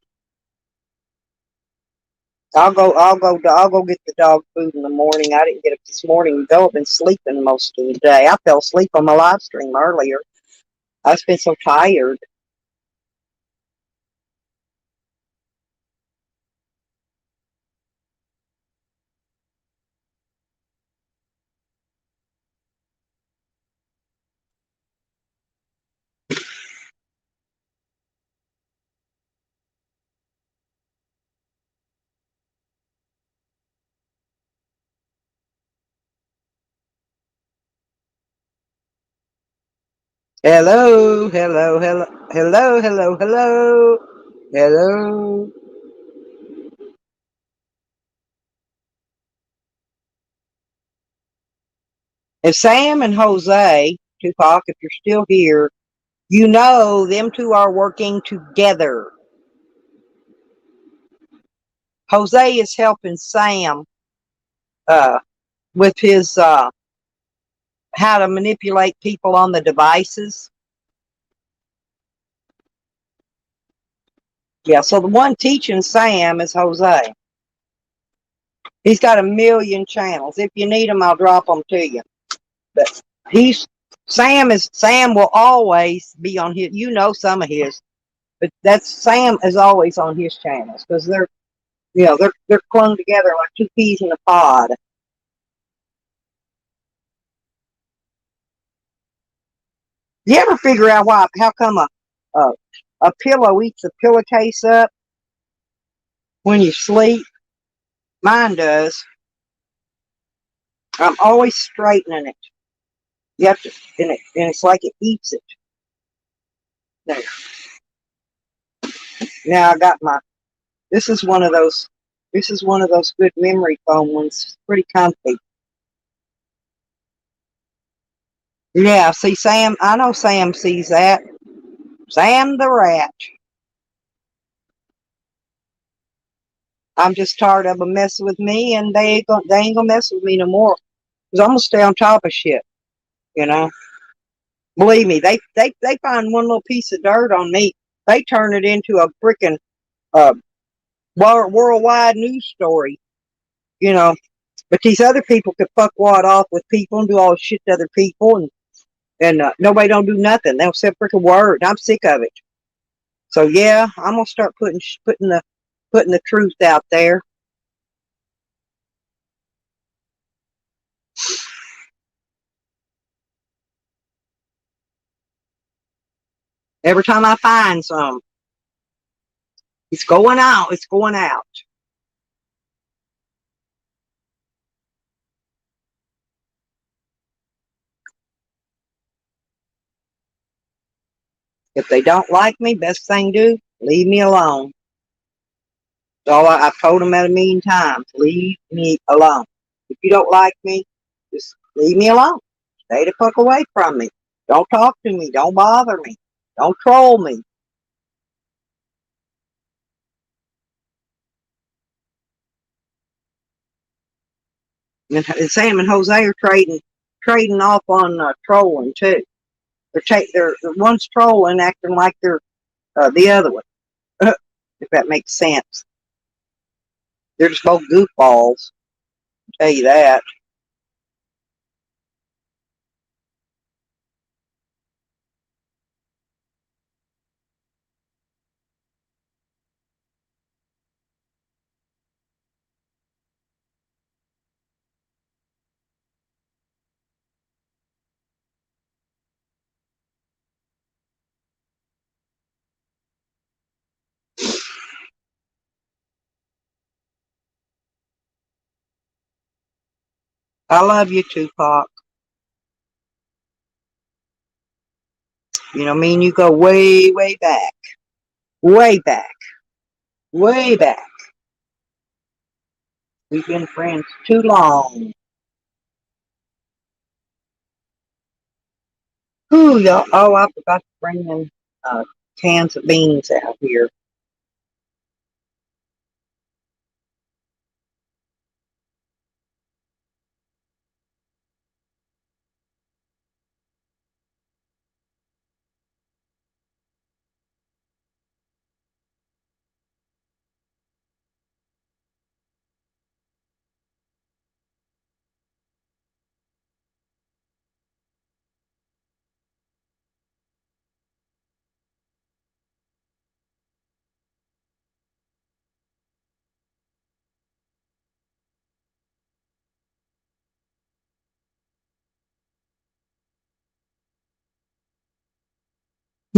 I'll go get the dog food in the morning. I didn't get up this morning though. I've been sleeping most of the day. I fell asleep on my live stream earlier. I've been so tired. Hello, hello, hello, hello, hello, hello, hello. If Sam and Jose, Tupac, if you're still here, you know them two are working together. Jose is helping Sam uh, with his how to manipulate people on the devices. Yeah, so the one teaching Sam is Jose. He's got a million channels. If you need them, I'll drop them to you. But he's Sam will always be on his. You know some of his, but that's Sam is always on his channels because they're clung together like two peas in a pod. You ever figure out why? How come a a pillow eats a pillowcase up when you sleep? Mine does. I'm always straightening it. You have to, and it's like it eats it. There. Now I got my. This is one of those. This is one of those good memory foam ones. It's pretty comfy. Yeah. See, Sam. I know Sam sees that. Sam the rat. I'm just tired of them messing with me, and they ain't gonna mess with me no more. Cause I'm gonna stay on top of shit. You know. Believe me, they find one little piece of dirt on me, they turn it into a freaking uh, worldwide news story. You know, but these other people could fuck wad off with people and do all this shit to other people, and nobody don't do nothing. They'll say a freaking word. I'm sick of it. So yeah, I'm gonna start putting the truth out there. Every time I find some, it's going out. It's going out. If they don't like me, best thing to do, leave me alone. So I've told them that a million times. Leave me alone. If you don't like me, just leave me alone. Stay the fuck away from me. Don't talk to me. Don't bother me. Don't troll me. And Sam and Jose are trading off on trolling too. They're one's trolling, acting like they're the other one. If that makes sense. They're just both goofballs. I'll tell you that. I love you, Tupac. You know, me and you go way, way back. Way back. Way back. We've been friends too long. Ooh, y'all. Oh, I forgot to bring in cans of beans out here.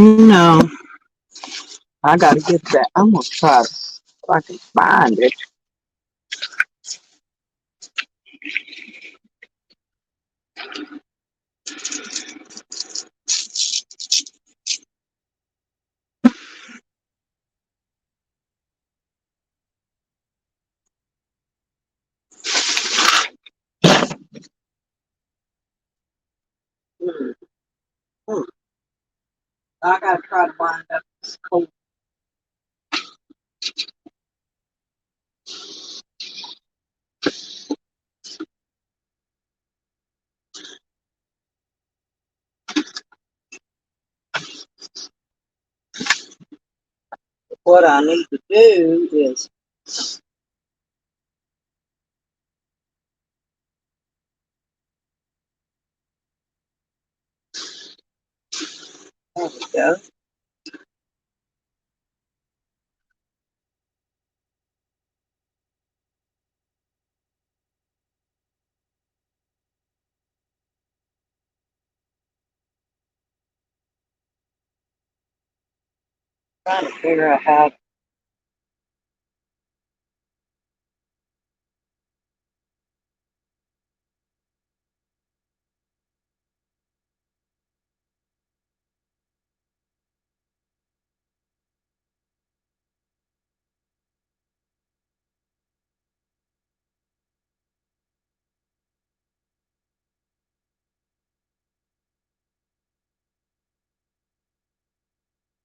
No, I gotta get that. I'm gonna try to, if I can find it. I gotta try to wind up this cold. What I need to do is there we go. Trying to figure out how.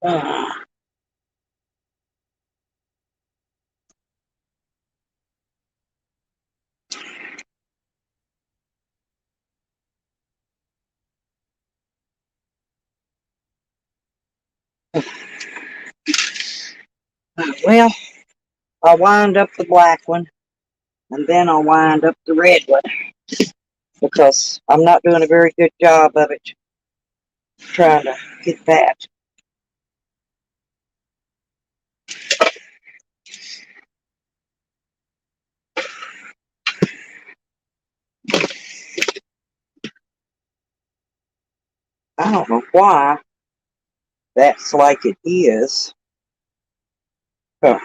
Uh, well, I'll wind up the black one, and then I'll wind up the red one because I'm not doing a very good job of it trying to get that. I don't know why that's like it is. Huh.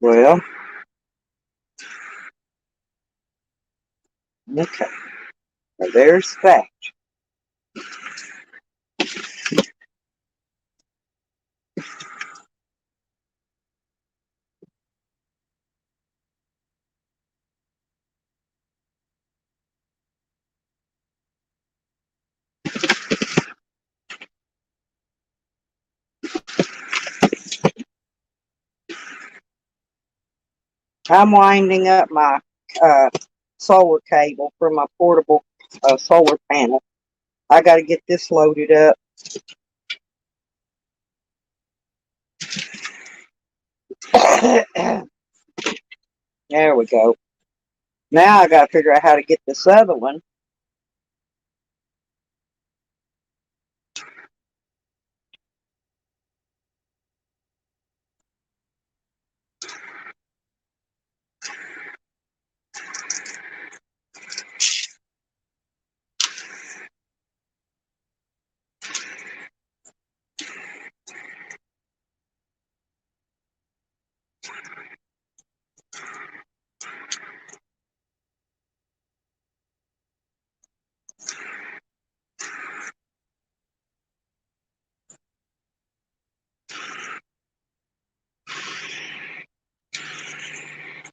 Well, okay. Now there's that. I'm winding up my uh, solar cable for my portable solar panel. I got to get this loaded up. There we go. Now I got to figure out how to get this other one.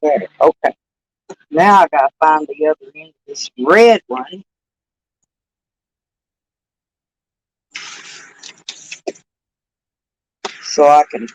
There. Okay. Now I got to find the other end of this red one so I can.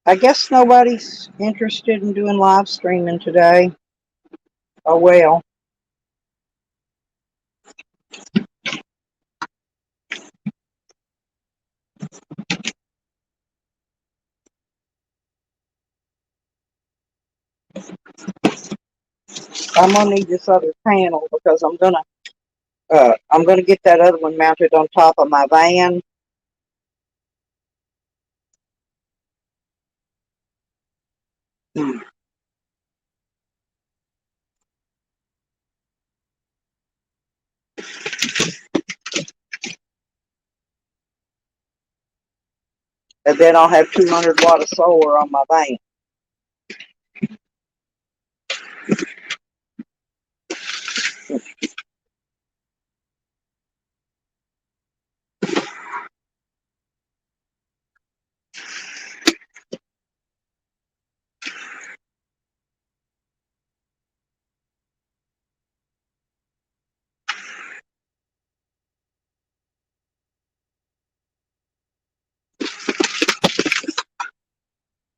I guess nobody's interested in doing live streaming today. Oh well. I'm gonna need this other panel because I'm gonna get that other one mounted on top of my van. Hmm. And then I'll have 200 watt of solar on my van.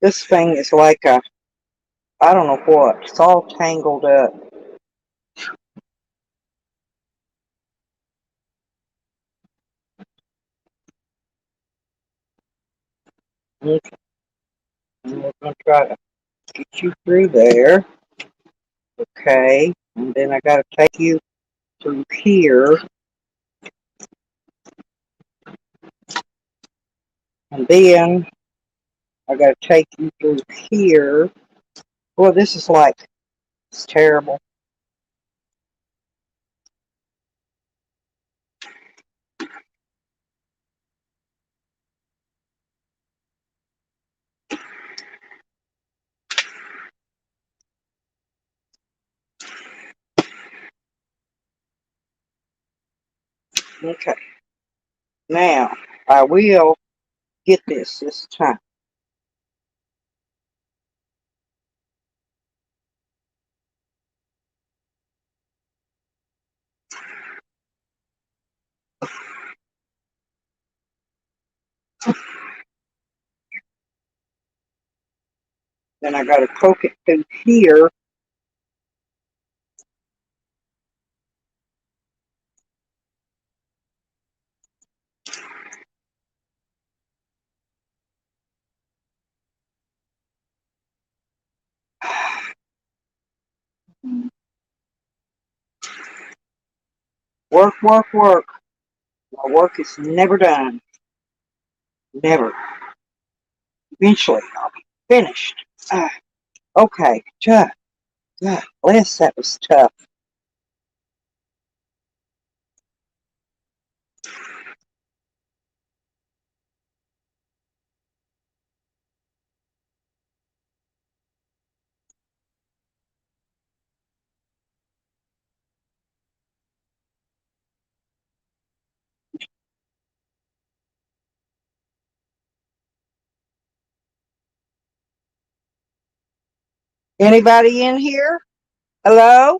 This thing is like a, I don't know what. It's all tangled up. Okay, and we're going to try to get you through there. Okay, and then I got to take you through here, and then I got to take you through here. Boy, this is like, it's terrible. Okay, now I will get this time. Then I got to poke it through here. Work, work, work. My work is never done. Never. Eventually, I'll be finished. Okay, tough. God bless, that was tough. Anybody in here? Hello?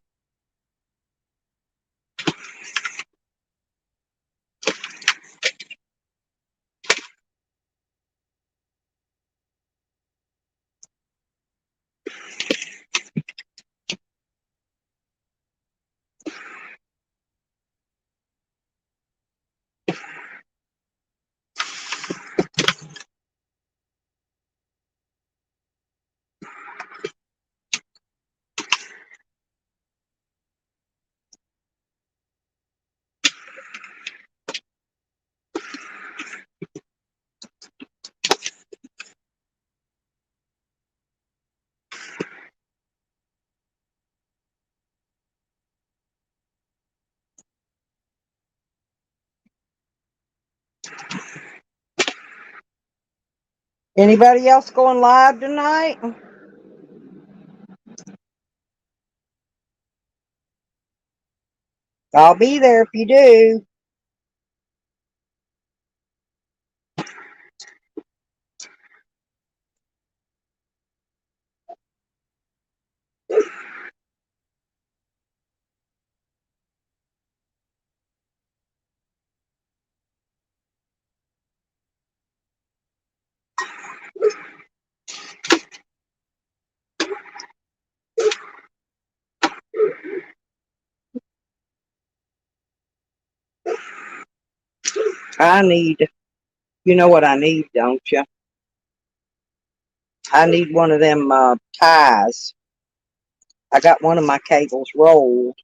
Anybody else going live tonight? I'll be there if you do. I need, you know what I need, don't you? I need one of them ties. I got one of my cables rolled.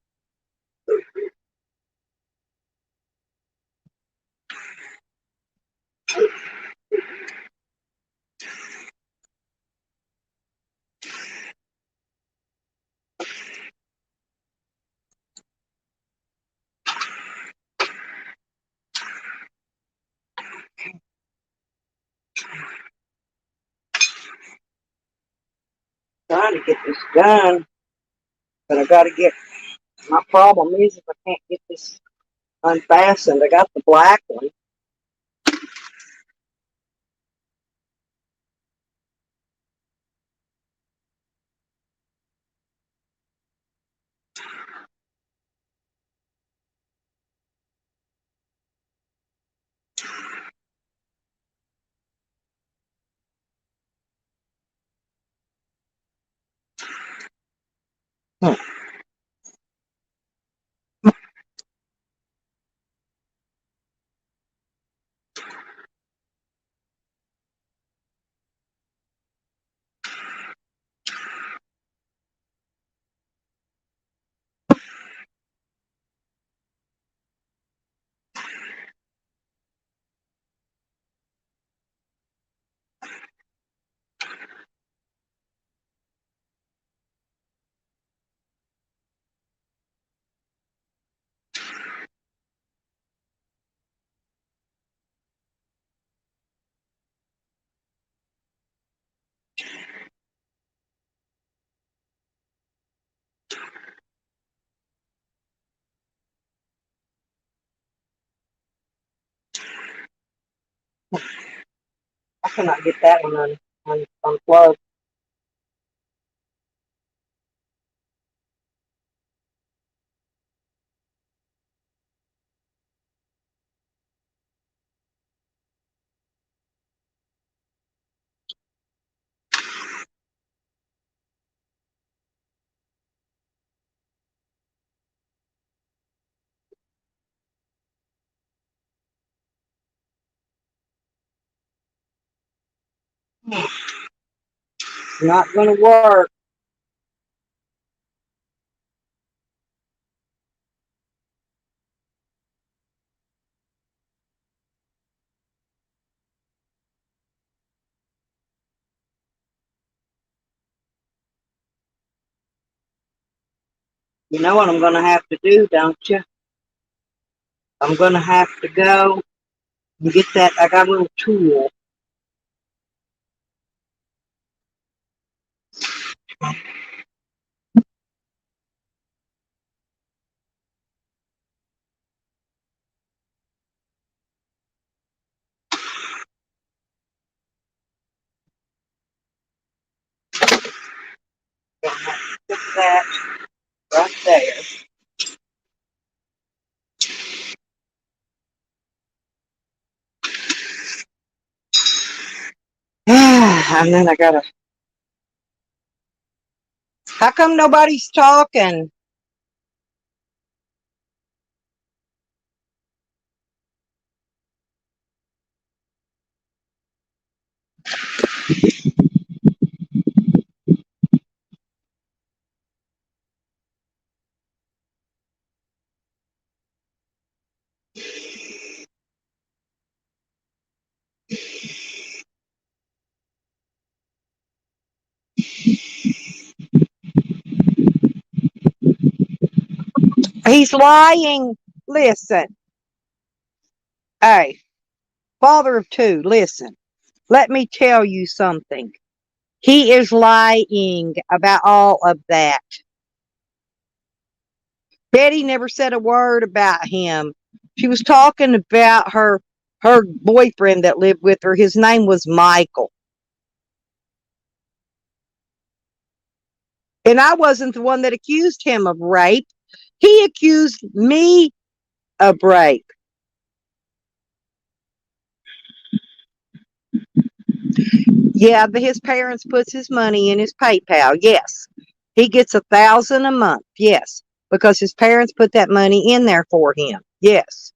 Trying to get this done, but I got to get, my problem is if I can't get this unfastened, I got the black one. Hmm. I cannot get that one unplugged. It's not going to work. You know what I'm going to have to do, don't you? I'm going to have to go and get that. I got a little tool. Gonna have to put that right there. And then I got to. How come nobody's talking? He's lying. Listen. Hey, father of two, listen. Let me tell you something. He is lying about all of that. Betty never said a word about him. She was talking about her boyfriend that lived with her. His name was Michael. And I wasn't the one that accused him of rape. He accused me of rape. Yeah, but his parents puts his money in his PayPal. Yes. He gets 1,000 a month. Yes. Because his parents put that money in there for him. Yes.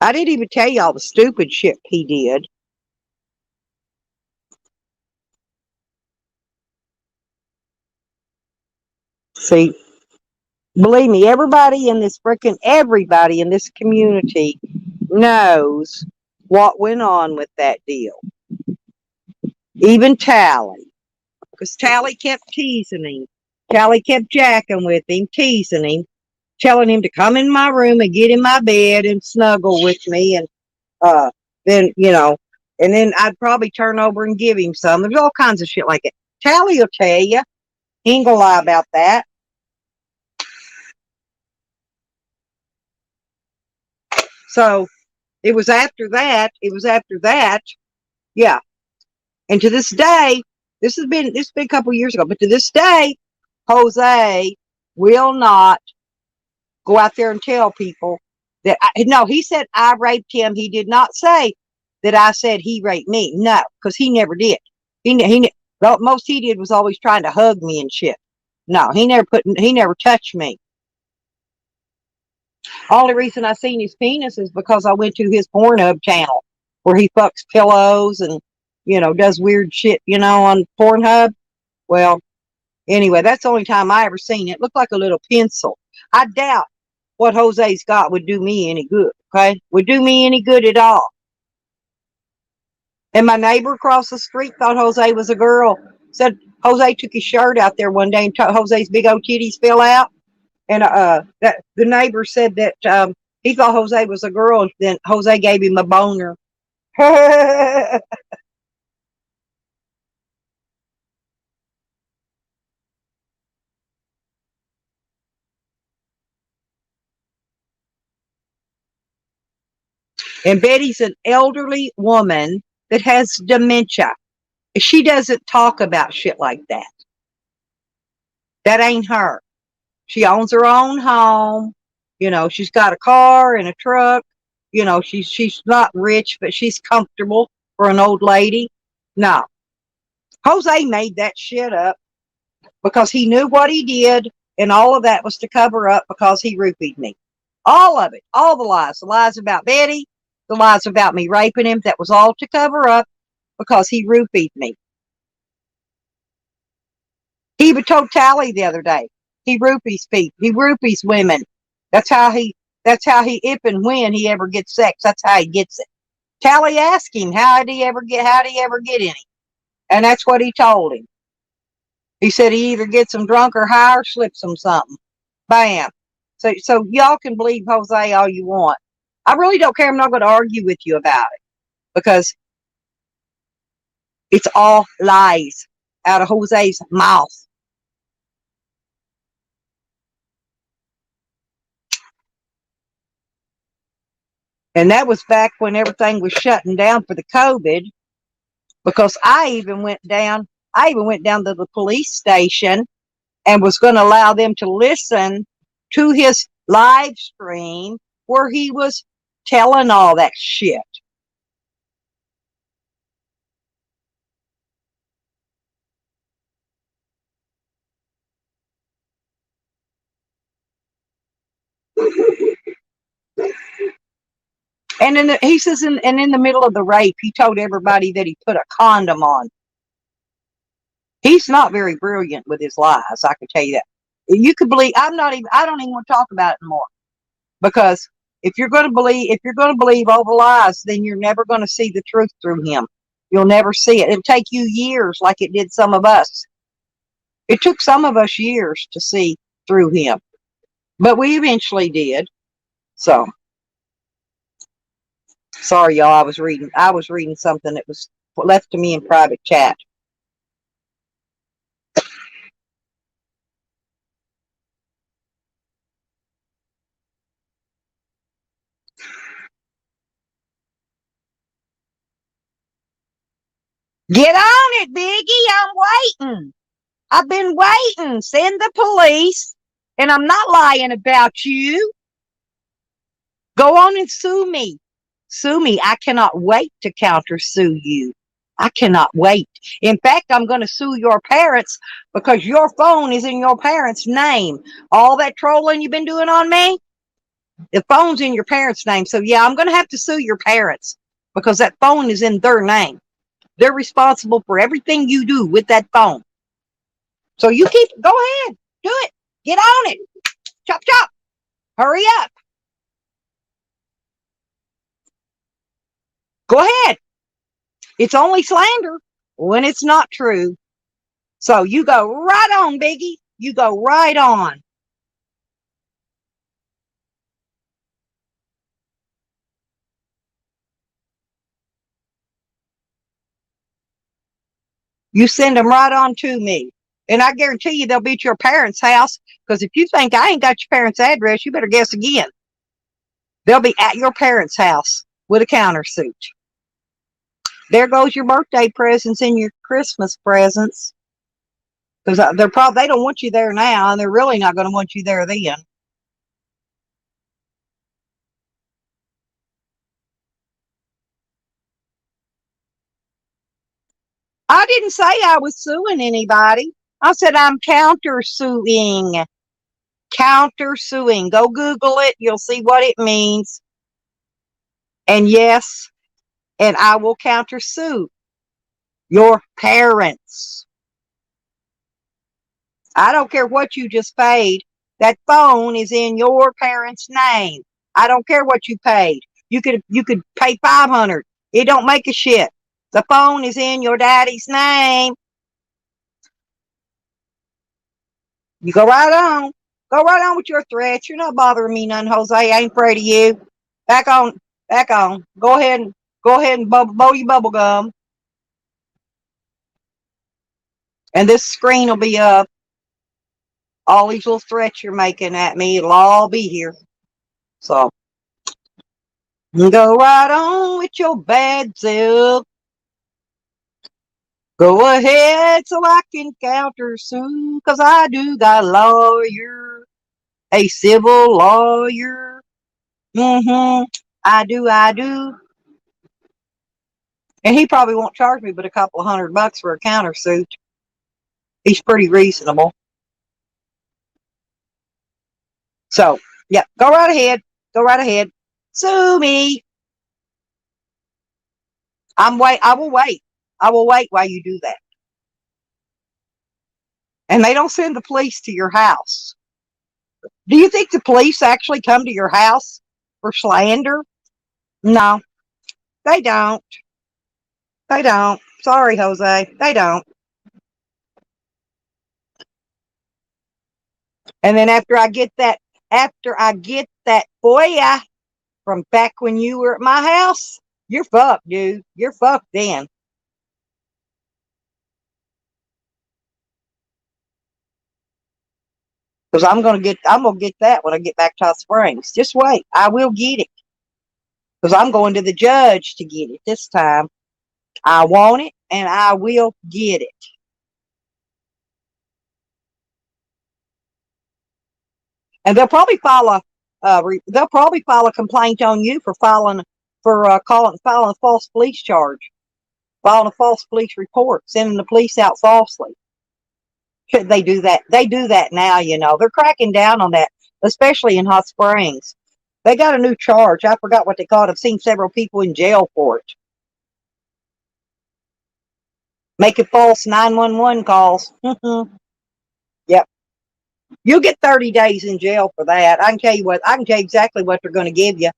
I didn't even tell you all the stupid shit he did. See, believe me, everybody in this community knows what went on with that deal. Even Tally. Because Tally kept teasing him. Tally kept jacking with him, teasing him, telling him to come in my room and get in my bed and snuggle with me. And uh, then, and then I'd probably turn over and give him some. There's all kinds of shit like that. Tally will tell you. He ain't gonna lie about that. So it was after that. Yeah. And to this day, this has been a couple years ago, but to this day, Jose will not go out there and tell people that. No, he said I raped him. He did not say that I said he raped me. No, because he never did. The most he did was always trying to hug me and shit. No, he never touched me. Only reason I seen his penis is because I went to his Pornhub channel where he fucks pillows and, does weird shit, on Pornhub. Well, anyway, that's the only time I ever seen it. It looked like a little pencil. I doubt what Jose's got would do me any good, okay? Would do me any good at all. And my neighbor across the street thought Jose was a girl. Said Jose took his shirt out there one day and Jose's big old titties fell out. And that the neighbor said that he thought Jose was a girl. And then Jose gave him a boner. And Betty's an elderly woman that has dementia. She doesn't talk about shit like that. That ain't her. She owns her own home. She's got a car and a truck. She's not rich, but she's comfortable for an old lady. No. Jose made that shit up because he knew what he did, and all of that was to cover up because he roofied me. All of it. All the lies. The lies about Betty, the lies about me raping him, that was all to cover up because he roofied me. He even told Tally the other day, he roofies people. He roofies women. That's how he, if and when he ever gets sex, that's how he gets it. Tally asked him, how did he ever get any? And that's what he told him. He said he either gets them drunk or high or slips them something. Bam. So y'all can believe Jose all you want. I really don't care. I'm not going to argue with you about it because it's all lies out of Jose's mouth. And that was back when everything was shutting down for the COVID, because I even went down to the police station and was going to allow them to listen to his live stream where he was telling all that shit. And he says, in the middle of the rape, he told everybody that he put a condom on. He's not very brilliant with his lies, I can tell you that. You could believe, I don't even want to talk about it anymore. Because if you're going to believe all the lies, then you're never going to see the truth through him. You'll never see it. It'll take you years like it did some of us. It took some of us years to see through him. But we eventually did. So sorry, y'all. I was reading something that was left to me in private chat. Get on it, Biggie. I'm waiting. I've been waiting. Send the police. And I'm not lying about you. Go on and sue me. Sue me. I cannot wait to countersue you. I cannot wait. In fact, I'm going to sue your parents because your phone is in your parents' name. All that trolling you've been doing on me, the phone's in your parents' name. So yeah, I'm going to have to sue your parents because that phone is in their name. They're responsible for everything you do with that phone. So go ahead, do it. Get on it. Chop, chop. Hurry up. Go ahead. It's only slander when it's not true. So you go right on, Biggie. You go right on. You send them right on to me. And I guarantee you they'll be at your parents' house, because if you think I ain't got your parents' address, you better guess again. They'll be at your parents' house with a countersuit. There goes your birthday presents and your Christmas presents. Because they don't want you there now, and they're really not going to want you there then. I didn't say I was suing anybody. I said I'm countersuing. Countersuing. Go Google it. You'll see what it means. And yes, and I will countersue your parents. I don't care what you just paid. That phone is in your parents' name. I don't care what you paid. You could pay $500. It don't make a shit. The phone is in your daddy's name. You go right on. Go right on with your threats. You're not bothering me none, Jose. I ain't afraid of you. Back on. Back on. Go ahead and blow your bubble gum. And this screen will be up. All these little threats you're making at me, it'll all be here. So go right on with your bad self. Go ahead so I can countersue, 'cause I do got a lawyer, a civil lawyer. I do. And he probably won't charge me but a couple of $100 for a countersuit. He's pretty reasonable. So, yeah, go right ahead. Go right ahead. Sue me. I will wait. I will wait while you do that. And they don't send the police to your house. Do you think the police actually come to your house for slander? No, they don't. They don't. Sorry, Jose. They don't. And then after I get that FOIA from back when you were at my house, you're fucked, dude. You're fucked then. Because I'm gonna get that when I get back to Hot Springs. Just wait. I will get it. Because I'm going to the judge to get it this time. I want it and I will get it. And they'll probably file a complaint on you for filing a false police charge, filing a false police report, sending the police out falsely. Should they do that? They do that now, you know. They're cracking down on that, especially in Hot Springs. They got a new charge. I forgot what they call it. I've seen several people in jail for it. Making false 911 calls. Yep. You'll get 30 days in jail for that. I can tell you exactly what they're going to give you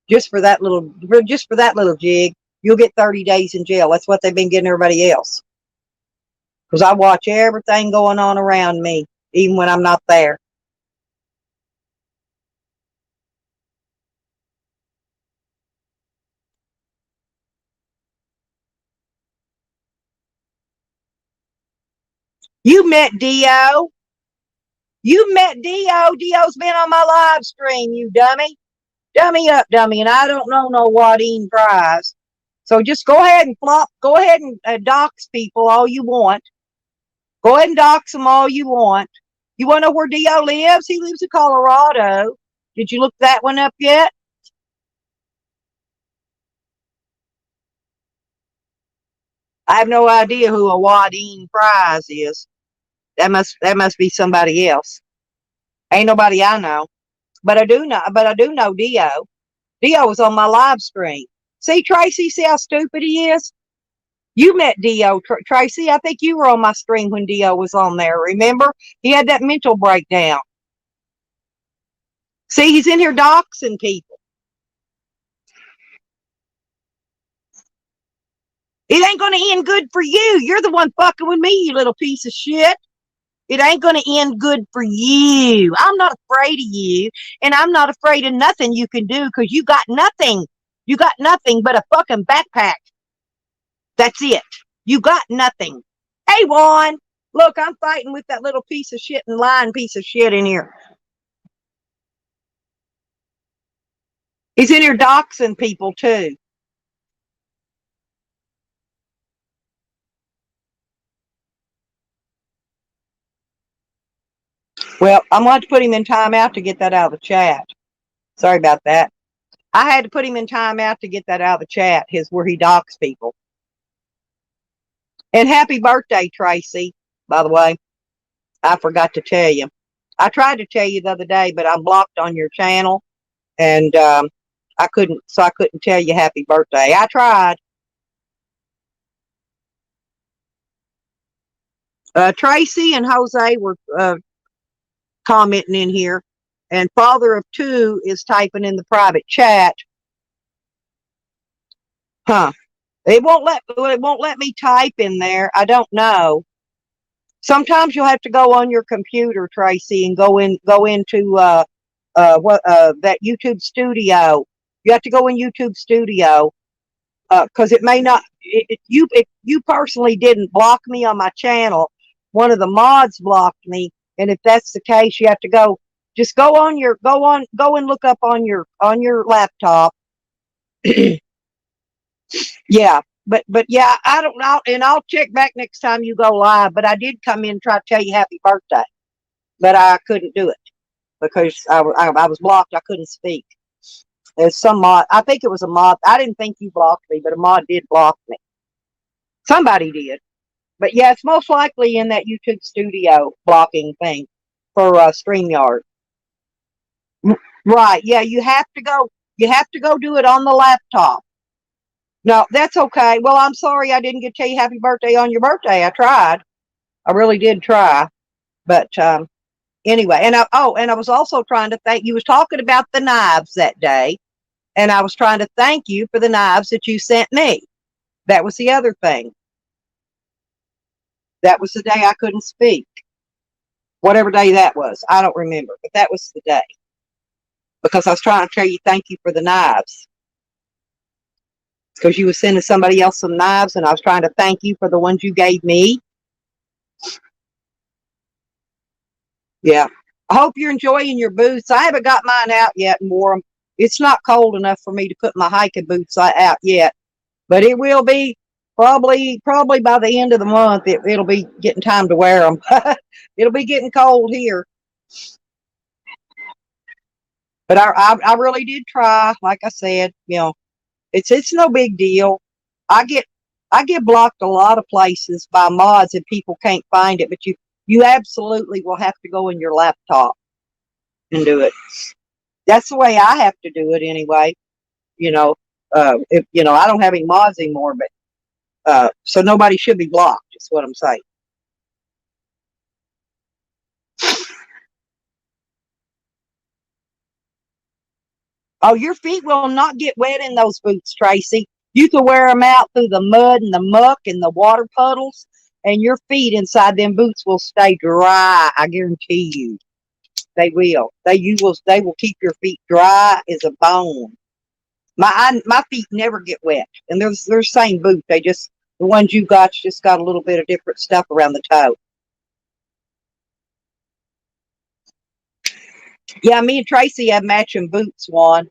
just for that little jig. You'll get 30 days in jail. That's what they've been getting everybody else. Because I watch everything going on around me, even when I'm not there. You met Dio. You met Dio. Dio's been on my live stream, you dummy. Dummy up, dummy. And I don't know no Wadeen Prize. So just go ahead and dox people all you want. Go ahead and dox them all you want. You want to know where Dio lives? He lives in Colorado. Did you look that one up yet? I have no idea who a Wadeen Prize is. That must be somebody else. Ain't nobody I know. But I do know Dio. Dio was on my live stream. See, Tracy, see how stupid he is? You met Dio, Tracy. I think you were on my stream when Dio was on there. Remember? He had that mental breakdown. See, he's in here doxing people. It ain't going to end good for you. You're the one fucking with me, you little piece of shit. It ain't going to end good for you. I'm not afraid of you, and I'm not afraid of nothing you can do because you got nothing. You got nothing but a fucking backpack. That's it. You got nothing. Hey, Juan, look, I'm fighting with that little piece of shit and lying piece of shit in here. He's in here doxing people, too. Well, I'm going to put him in timeout to get that out of the chat. Sorry about that. I had to put him in timeout to get that out of the chat, where he docks people. And happy birthday, Tracy, by the way. I forgot to tell you. I tried to tell you the other day, but I'm blocked on your channel, and I couldn't tell you happy birthday. I tried. Tracy and Jose were commenting in here, and father of two is typing in the private chat. Huh? It won't let me type in there. I don't know. Sometimes you'll have to go on your computer, Tracy, and go into that YouTube Studio. You have to go in YouTube Studio because it may not. If you personally didn't block me on my channel, one of the mods blocked me, and if that's the case, you have to just go and look up on your laptop. Yeah, but yeah, I don't know, and I'll check back next time you go live. But I did come in and try to tell you happy birthday, but I couldn't do it because I was blocked. I couldn't speak. There's some mod. I think it was a mod. I didn't think you blocked me, but a mod did block me. Somebody did. But yeah, it's most likely in that YouTube Studio blocking thing for StreamYard. Right. Yeah, you have to go. You have to go do it on the laptop. No, that's okay. Well, I'm sorry I didn't get to tell you happy birthday on your birthday. I tried. I really did try. But anyway, and I was also trying to thank you. Was talking about the knives that day, and I was trying to thank you for the knives that you sent me. That was the other thing. That was the day I couldn't speak. Whatever day that was, I don't remember, but that was the day because I was trying to tell you thank you for the knives because you were sending somebody else some knives, and I was trying to thank you for the ones you gave me. Yeah. I hope you're enjoying your boots. I haven't got mine out yet and wore them. It's not cold enough for me to put my hiking boots out yet, but it will be probably by the end of the month. It'll be getting time to wear them. It'll be getting cold here, but I really did try. Like I said, it's no big deal. I get blocked a lot of places by mods and people can't find it, but you absolutely will have to go in your laptop and do it. That's the way I have to do it anyway. If I don't have any mods anymore, but so nobody should be blocked. Is what I'm saying. Oh, your feet will not get wet in those boots, Tracy. You can wear them out through the mud and the muck and the water puddles, and your feet inside them boots will stay dry. I guarantee you, they will. They will keep your feet dry as a bone. My feet never get wet, and they're the same boot. The ones you got just got a little bit of different stuff around the toe. Yeah, me and Tracy have matching boots, Juan.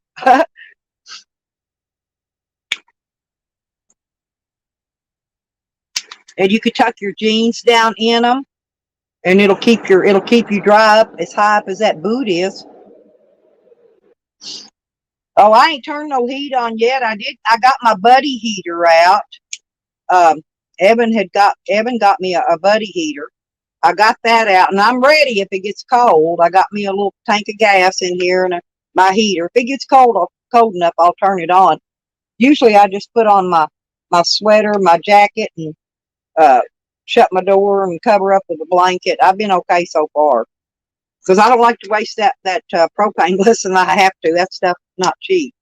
And you could tuck your jeans down in them, and it'll keep you dry up as high up as that boot is. Oh, I ain't turned no heat on yet. I got my buddy heater out. Um, Evan got me a buddy heater. I got that out, and I'm ready if it gets cold. I got me a little tank of gas in here and my heater. If it gets cold enough, I'll turn it on. Usually, I just put on my sweater, my jacket, and uh, shut my door and cover up with a blanket. I've been okay so far because I don't like to waste that propane. Listen, I have to. That stuff's not cheap.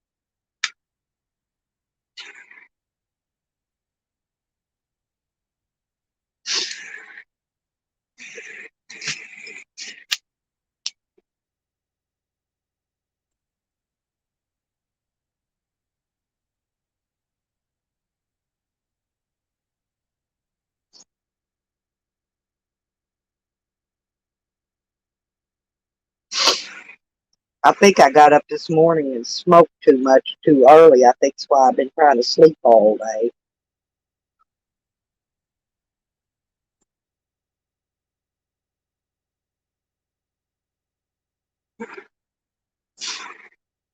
I think I got up this morning and smoked too much too early. I think that's why I've been trying to sleep all day.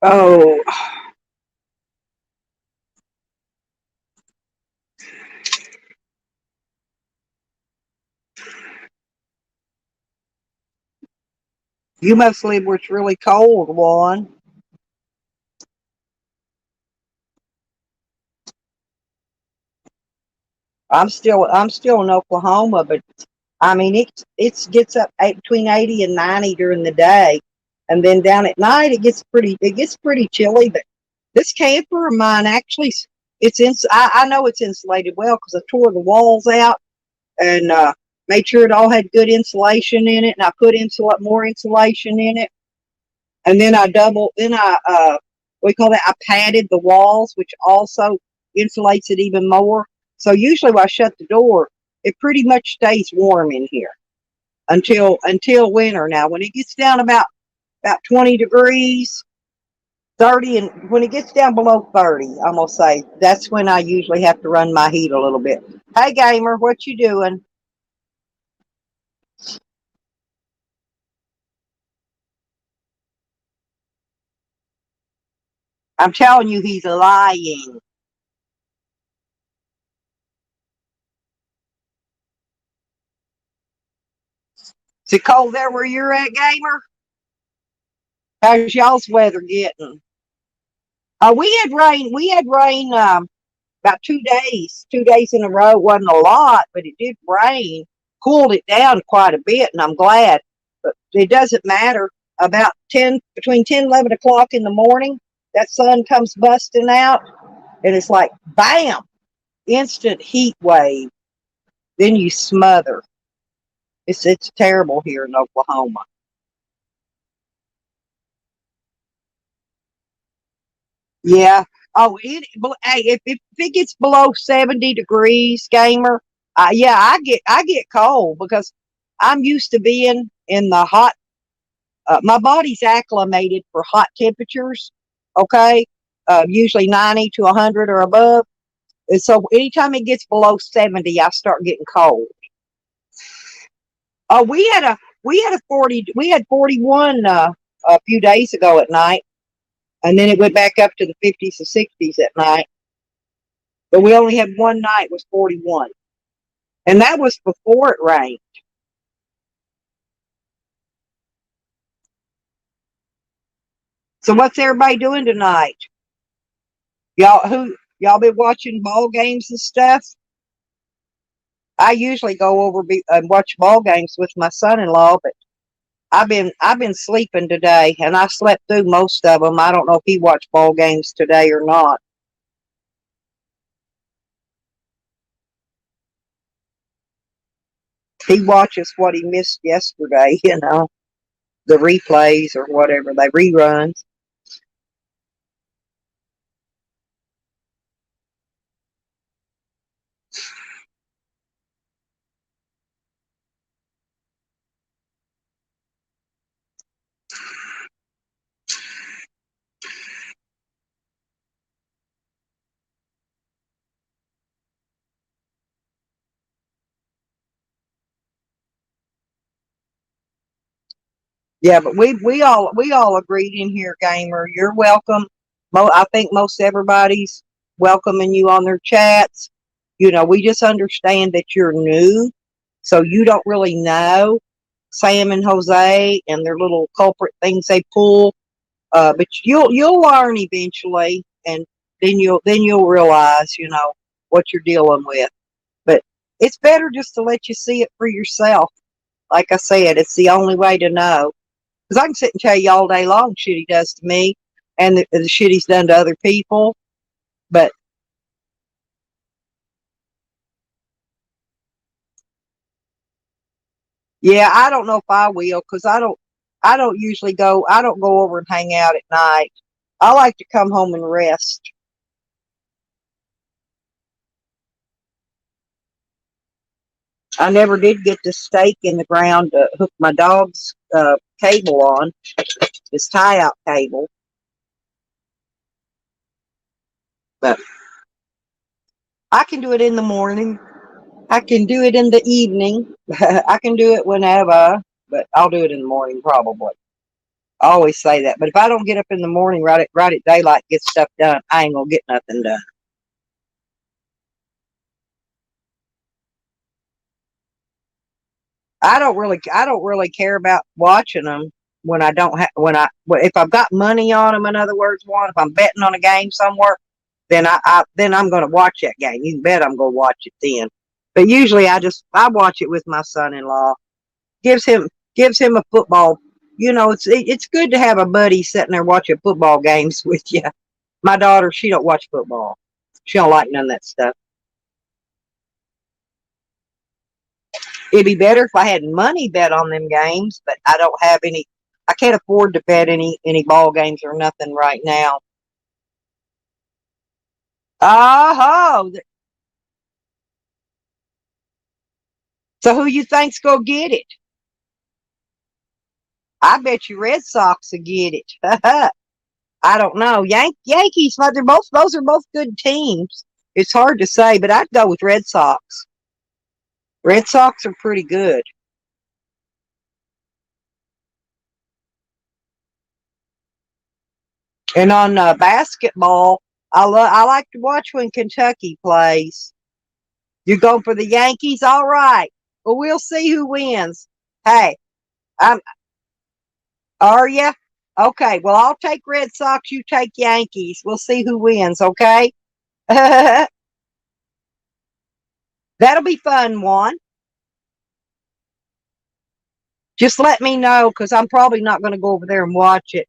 Oh, you must live where it's really cold, Juan. I'm still in Oklahoma, but I mean it gets up between 80 and 90 during the day, and then down at night it gets pretty chilly. But this camper of mine actually I know it's insulated well because I tore the walls out and made sure it all had good insulation in it, and I put more insulation in it, and then we call that, I padded the walls, which also insulates it even more. So usually when I shut the door, it pretty much stays warm in here until winter. Now when it gets down about 20 degrees, 30, and when it gets down below 30, I'm gonna say that's when I usually have to run my heat a little bit. Hey gamer, what you doing? I'm telling you, he's lying. Is it cold there where you're at, gamer? How's y'all's weather getting? We had rain about 2 days in a row. It wasn't a lot, but it did rain, cooled it down quite a bit, and I'm glad. But it doesn't matter. About 10, between 10 and 11 o'clock in the morning, that sun comes busting out, and it's like, bam, instant heat wave. Then you smother. It's terrible here in Oklahoma. Yeah. Oh, hey, if it gets below 70 degrees, gamer, yeah, I get cold because I'm used to being in the hot. My body's acclimated for hot temperatures. Okay, usually 90 to 100 or above. And so anytime it gets below 70, I start getting cold. Oh, we had 41 a few days ago at night, and then it went back up to the 50s and 60s at night. But we only had one night was 41, and that was before it rained. So what's everybody doing tonight? Y'all been watching ball games and stuff? I usually go over and watch ball games with my son-in-law, but I've been sleeping today, and I slept through most of them. I don't know if he watched ball games today or not. He watches what he missed yesterday, the replays or whatever, they reruns. Yeah, but we all agreed in here, gamer. You're welcome. I think most everybody's welcoming you on their chats. We just understand that you're new, so you don't really know Sam and Jose and their little culprit things they pull. But you'll learn eventually, and then you'll realize what you're dealing with. But it's better just to let you see it for yourself. Like I said, it's the only way to know. Because I can sit and tell you all day long shit he does to me and the shit he's done to other people. But yeah, I don't know if I will because I don't go over and hang out at night. I like to come home and rest. I never did get the stake in the ground to hook my dog's cable on, this tie out cable. But I can do it in the morning. I can do it in the evening. I can do it whenever, but I'll do it in the morning probably. I always say that. But if I don't get up in the morning right at daylight, get stuff done, I ain't gonna get nothing done. I don't really care about watching them when I don't have if I've got money on them. In other words, if I'm betting on a game somewhere, then then I'm going to watch that game. You can bet I'm going to watch it then. But usually I watch it with my son-in-law. Gives him a football. You know, it's good to have a buddy sitting there watching football games with you. My daughter, she don't watch football. She don't like none of that stuff. It'd be better if I had money bet on them games, but I don't have any. I can't afford to bet any ball games or nothing right now. Oh, so who you think's gonna get it? I bet you Red Sox will get it. I don't know. Yankees, but those are both good teams. It's hard to say, but I'd go with Red Sox. Red Sox are pretty good. And on basketball, I like to watch when Kentucky plays. You go for the Yankees, all right. Well, we'll see who wins. Hey, I'm. Are you? Okay. Well, I'll take Red Sox. You take Yankees. We'll see who wins. Okay. That'll be fun. One. Just let me know because I'm probably not going to go over there and watch it.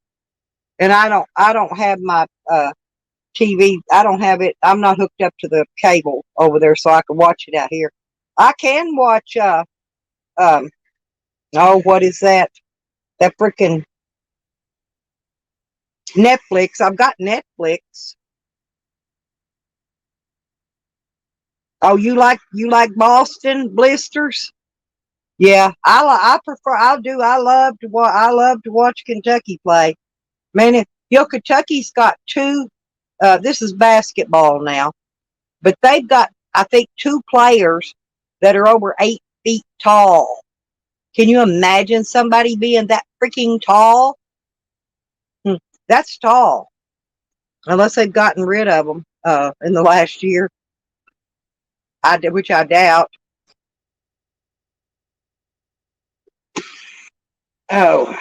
And I don't have my TV. I don't have it. I'm not hooked up to the cable over there, so I can watch it out here. I can watch. Um. Oh, what is that? That freaking Netflix. I've got Netflix. Oh, you like Boston blisters? Yeah, I prefer. I love to watch Kentucky play. Man, Kentucky's got two. This is basketball now, but they've got I think two players that are over 8 feet tall. Can you imagine somebody being that freaking tall? Hmm, that's tall, unless they've gotten rid of them in the last year. Which I doubt. Oh,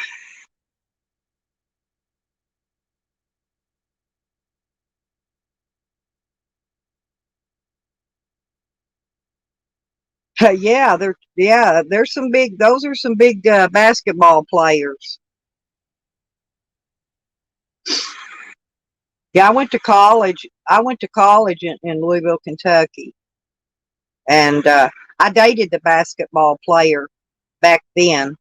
there's some big. Those are some big basketball players. Yeah, I went to college. I went to college in Louisville, Kentucky, and I dated the basketball player back then.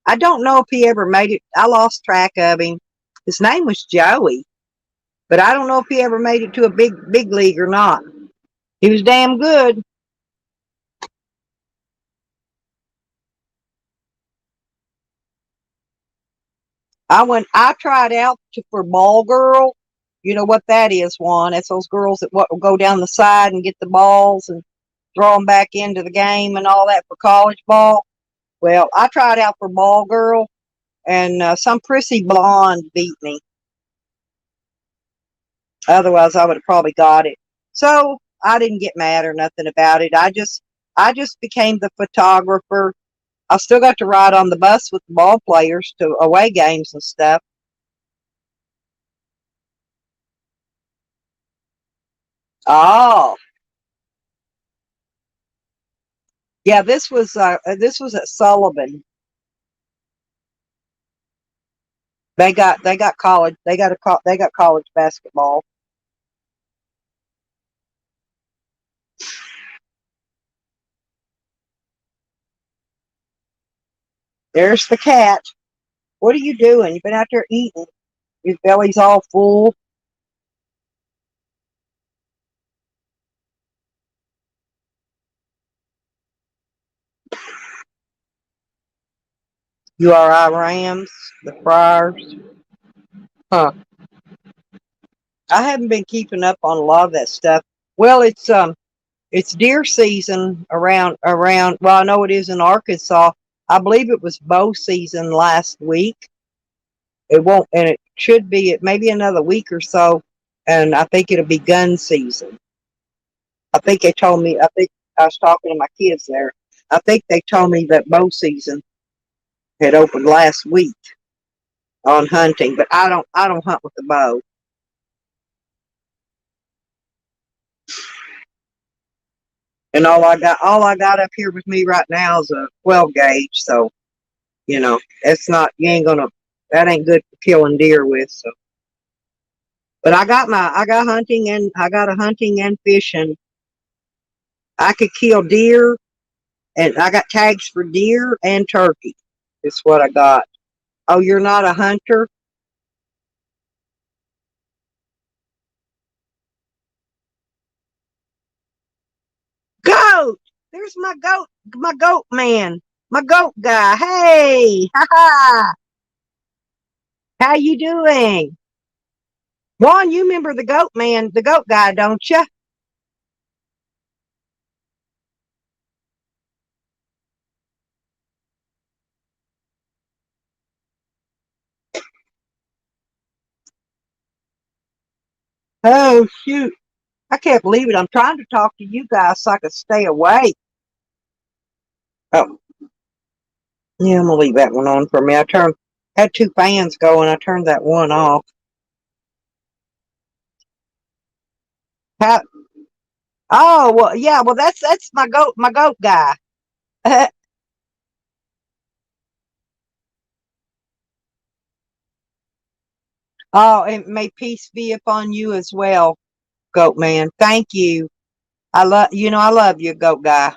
I don't know if he ever made it. I lost track of him. His name was Joey, but I don't know if he ever made it to a big league or not. He was damn good. I tried out for ball girl. You know what that is, Juan? That's those girls that will go down the side and get the balls and throw them back into the game and all that for college ball. Well, I tried out for ball girl, and some prissy blonde beat me. Otherwise, I would have probably got it. So I didn't get mad or nothing about it. I just became the photographer. I still got to ride on the bus with the ball players to away games and stuff. Oh, yeah. This was at Sullivan. They got college. They got college basketball. There's the cat. What are you doing? You've been out there eating. Your belly's all full. URI Rams, the Friars. Huh. I haven't been keeping up on a lot of that stuff. Well, it's deer season around. Well, I know it is in Arkansas. I believe it was bow season last week. It won't, and it should be maybe another week or so, and I think it'll be gun season. I think they told me. I think I was talking to my kids there. I think they told me that bow season had opened last week on hunting, but I don't hunt with the bow. And all I got up here with me right now is a 12 gauge. So, it's not, you ain't gonna, that ain't good for killing deer with. So, but I got a hunting and fishing. I could kill deer, and I got tags for deer and turkey. Is what I got. Oh, you're not a hunter? Goat! There's my goat man, my goat guy. Hey, ha ha! How you doing? Juan, you remember the goat man, the goat guy, don't you? Oh, shoot. I can't believe it. I'm trying to talk to you guys so I can stay awake. Oh, yeah, I'm gonna leave that one on for me. Had two fans going. I turned that one off. How, oh, well, yeah, well, that's my goat guy. Oh, and may peace be upon you as well, goat man. Thank you. I love you, goat guy.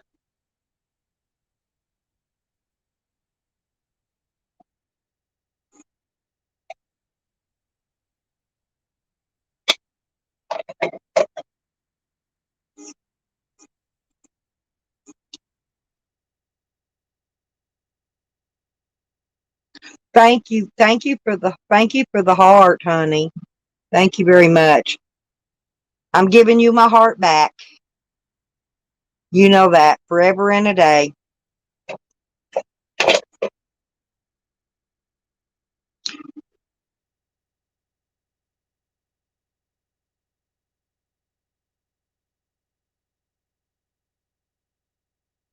Thank you for the heart, honey. Thank you very much. I'm giving you my heart back. You know that forever and a day.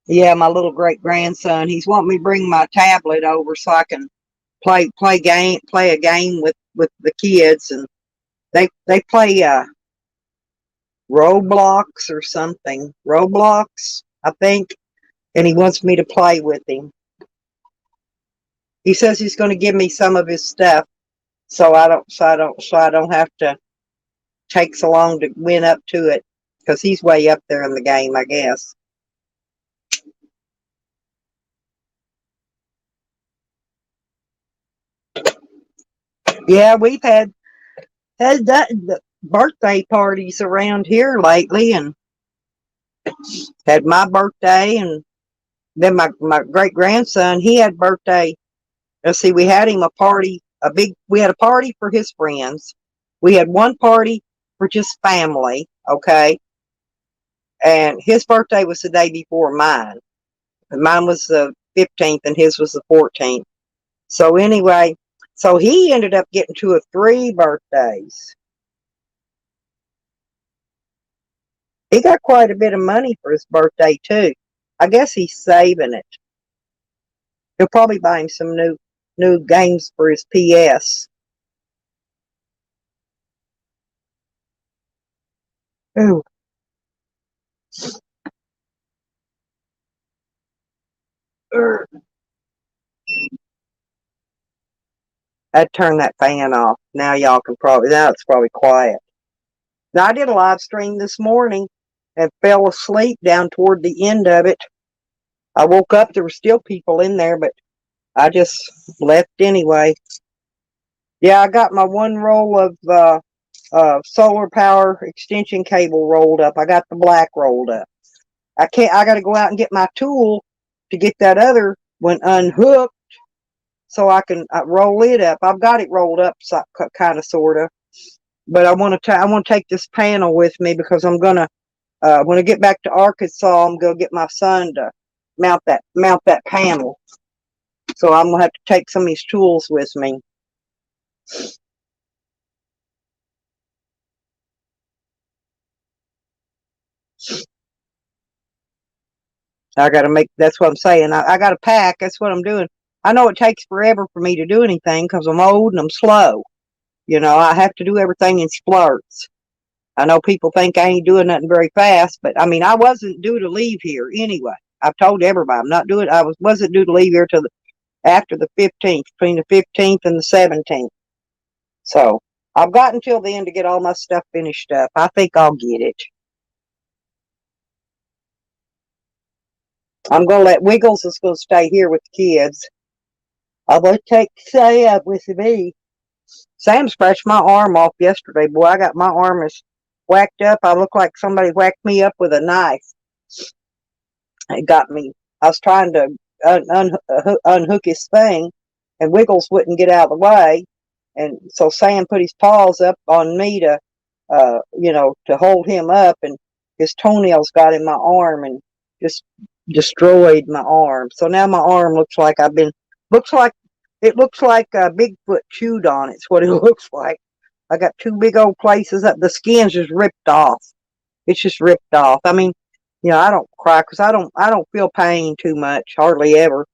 Yeah, my little great grandson. He's wanting me to bring my tablet over so I can play a game with the kids, and they play Roblox or something. Roblox, I think, and he wants me to play with him. He says he's going to give me some of his stuff, so I don't have to take so long to win up to it because he's way up there in the game, I guess. Yeah, we've had the birthday parties around here lately, and had my birthday, and then my great grandson, he had birthday. Let's see, we had him a party, we had a party for his friends. We had one party for just family, okay? And his birthday was the day before mine. Mine was the 15th and his was the 14th. So anyway, so he ended up getting two or three birthdays. He got quite a bit of money for his birthday too. I guess he's saving it. He'll probably buy him some new games for his PS. Ooh, I'd turn that fan off. Now it's probably quiet. Now I did a live stream this morning and fell asleep down toward the end of it. I woke up, there were still people in there, but I just left anyway. Yeah, I got my one roll of solar power extension cable rolled up. I got the black rolled up. I got to go out and get my tool to get that other one unhooked so I can roll it up. I've got it rolled up, so, kind of, sort of. But I want to take this panel with me because I'm gonna when I get back to Arkansas, I'm gonna get my son to mount that panel. So I'm gonna have to take some of these tools with me. I got to make, that's what I'm saying. I got to pack. That's what I'm doing. I know it takes forever for me to do anything because I'm old and I'm slow. You know, I have to do everything in splurts. I know people think I ain't doing nothing very fast, but I mean, I wasn't due to leave here anyway. I've told everybody I'm not doing. Wasn't due to leave here till after the 15th, between the 15th and the 17th. So I've got until then to get all my stuff finished up. I think I'll get it. I'm gonna let Wiggles is gonna stay here with the kids. I'm gonna take Sam with me. Sam scratched my arm off yesterday. Boy, I got my arm is whacked up. I look like somebody whacked me up with a knife. It got me. I was trying to unhook his thing, and Wiggles wouldn't get out of the way. And so Sam put his paws up on me to, to hold him up, and his toenails got in my arm and just destroyed my arm. So now my arm looks like it looks like Bigfoot chewed on it. It's what it looks like. I got two big old places up. The skin's just ripped off. It's just ripped off. I mean, I don't cry because I don't feel pain too much, hardly ever.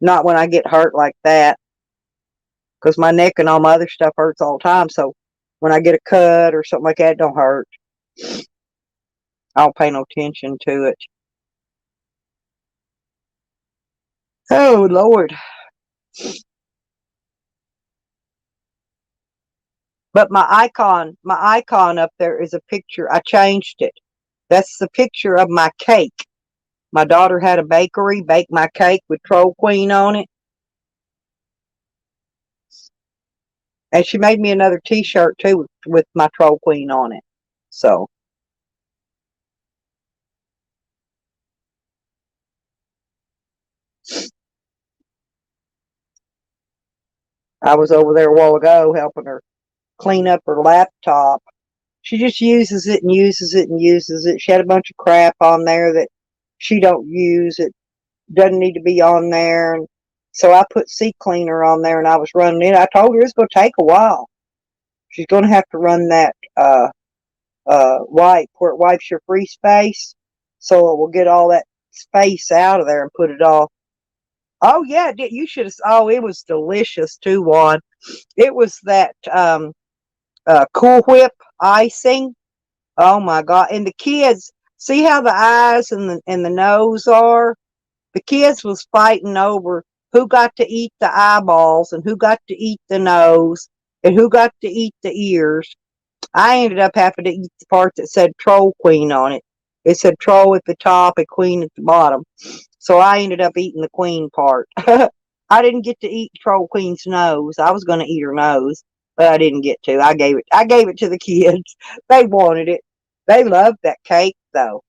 Not when I get hurt like that, because my neck and all my other stuff hurts all the time. So when I get a cut or something like that, it don't hurt. I don't pay no attention to it. Oh Lord. But my icon up there is a picture. I changed it. That's the picture of my cake. My daughter had a bakery, baked my cake with Troll Queen on it. And she made me another t-shirt too with my Troll Queen on it. So I was over there a while ago helping her clean up her laptop. She just uses it and uses it and uses it. She had a bunch of crap on there that she don't use. It doesn't need to be on there. And so I put Sea Cleaner on there and I was running it. I told her it's going to take a while. She's going to have to run that wipe where it wipes your free space, so it will get all that space out of there and put it all. Oh yeah, you should have. Oh, it was delicious too, Juan. It was that Cool Whip icing. Oh my God! And the kids, see how the eyes and the nose are. The kids was fighting over who got to eat the eyeballs and who got to eat the nose and who got to eat the ears. I ended up having to eat the part that said Troll Queen on it. It said Troll at the top and Queen at the bottom. So I ended up eating the Queen part. I didn't get to eat Troll Queen's nose. I was going to eat her nose, but I didn't get to. I gave it to the kids. They wanted it. They loved that cake though.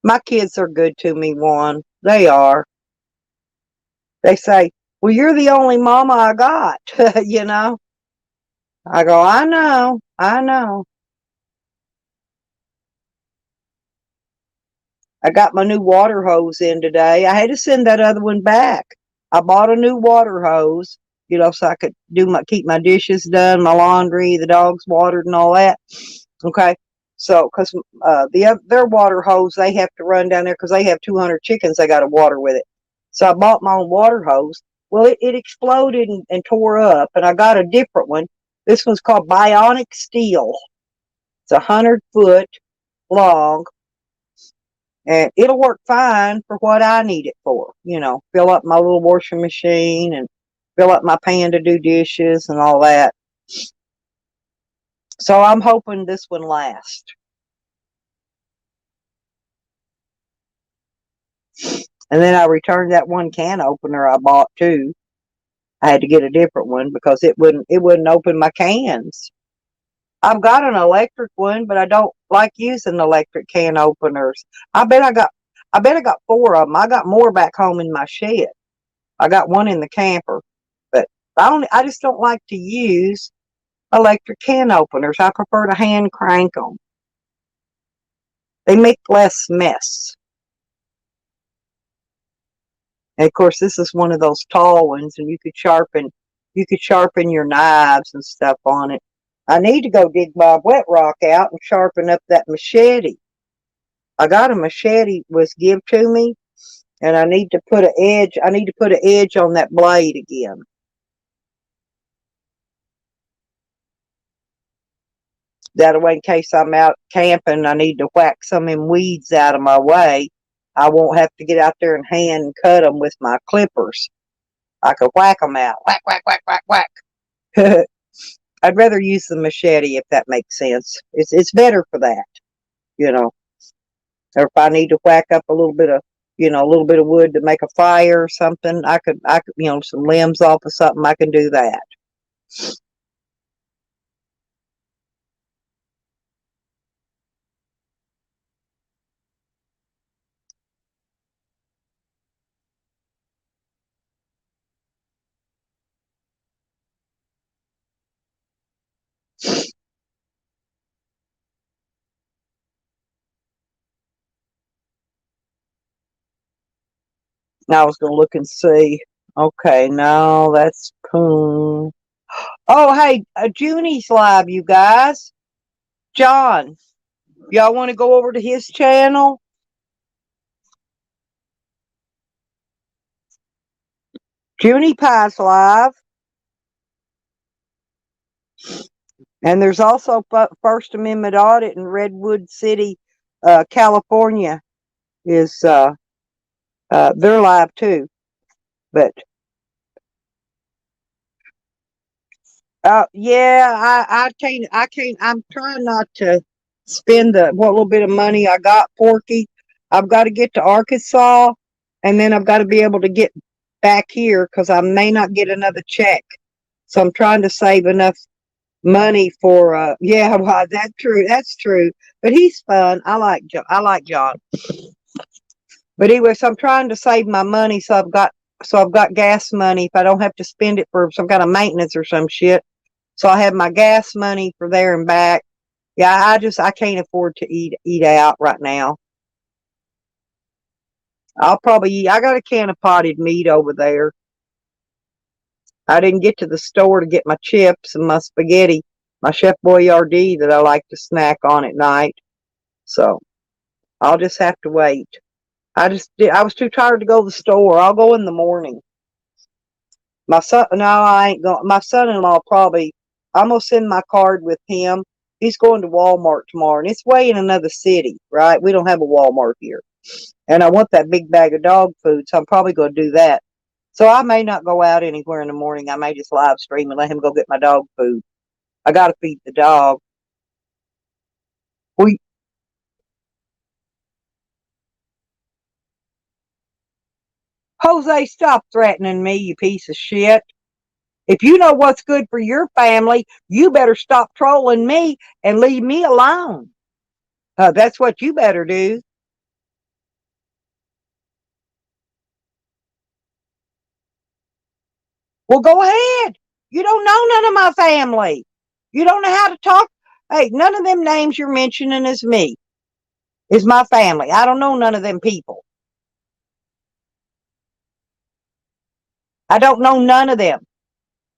My kids are good to me, Juan. They are. They say, "Well, you're the only mama I got." you know. I go, "I know. I know." I got my new water hose in today. I had to send that other one back. I bought a new water hose, so I could keep my dishes done, my laundry, the dogs watered, and all that. Okay, so because their water hose they have to run down there because they have 200 chickens they got to water with it. So I bought my own water hose. Well, it exploded and tore up, and I got a different one. This one's called Bionic Steel. It's 100 foot long, and it'll work fine for what I need it for. Fill up my little washing machine and fill up my pan to do dishes and all that. So I'm hoping this one lasts. And then I returned that one can opener I bought too. I had to get a different one because it wouldn't open my cans. I've got an electric one, but I don't like using electric can openers. I bet I got 4 of them. I got more back home in my shed. I got one in the camper, but I just don't like to use electric can openers. I prefer to hand crank them. They make less mess. And of course, this is one of those tall ones, and you could sharpen your knives and stuff on it. I need to go dig my wet rock out and sharpen up that machete. I got a machete was give to me, and I need to put an edge. I need to put an edge on that blade again. That way, in case I'm out camping, I need to whack some of them weeds out of my way. I won't have to get out there and hand cut them with my clippers. I could whack them out. Whack, whack, whack, whack, whack. I'd rather use the machete if that makes sense. It's better for that, you know. Or if I need to whack up a little bit of, a little bit of wood to make a fire or something, I could, some limbs off of something, I can do that. Now I was gonna look and see. Okay, no, that's coon. Oh, hey, Junie's live, you guys. John, y'all want to go over to his channel? Junie Pie's live. And there's also First Amendment Audit in Redwood City, California is they're live too. But yeah, I can't I'm trying not to spend the what little bit of money I got, Porky. I've got to get to Arkansas, and then I've got to be able to get back here because I may not get another check. So I'm trying to save enough money for yeah, well, that's true. But he's fun. I like John. But anyway, so I'm trying to save my money so I've got gas money if I don't have to spend it for some kind of maintenance or some shit. So I have my gas money for there and back. Yeah, I can't afford to eat out right now. I got a can of potted meat over there. I didn't get to the store to get my chips and my spaghetti, my Chef Boyardee that I like to snack on at night. So I'll just have to wait. I was too tired to go to the store. I'll go in the morning. My son, no, I ain't going. My son-in-law probably. I'm gonna send my card with him. He's going to Walmart tomorrow, and it's way in another city, right? We don't have a Walmart here, and I want that big bag of dog food, so I'm probably going to do that. So I may not go out anywhere in the morning. I may just live stream and let him go get my dog food. I got to feed the dog. We, Jose, stop threatening me, you piece of shit. If you know what's good for your family, you better stop trolling me and leave me alone. That's what you better do. Well, go ahead. You don't know none of my family. You don't know how to talk. Hey, none of them names you're mentioning is me, is my family. I don't know none of them people. I don't know none of them.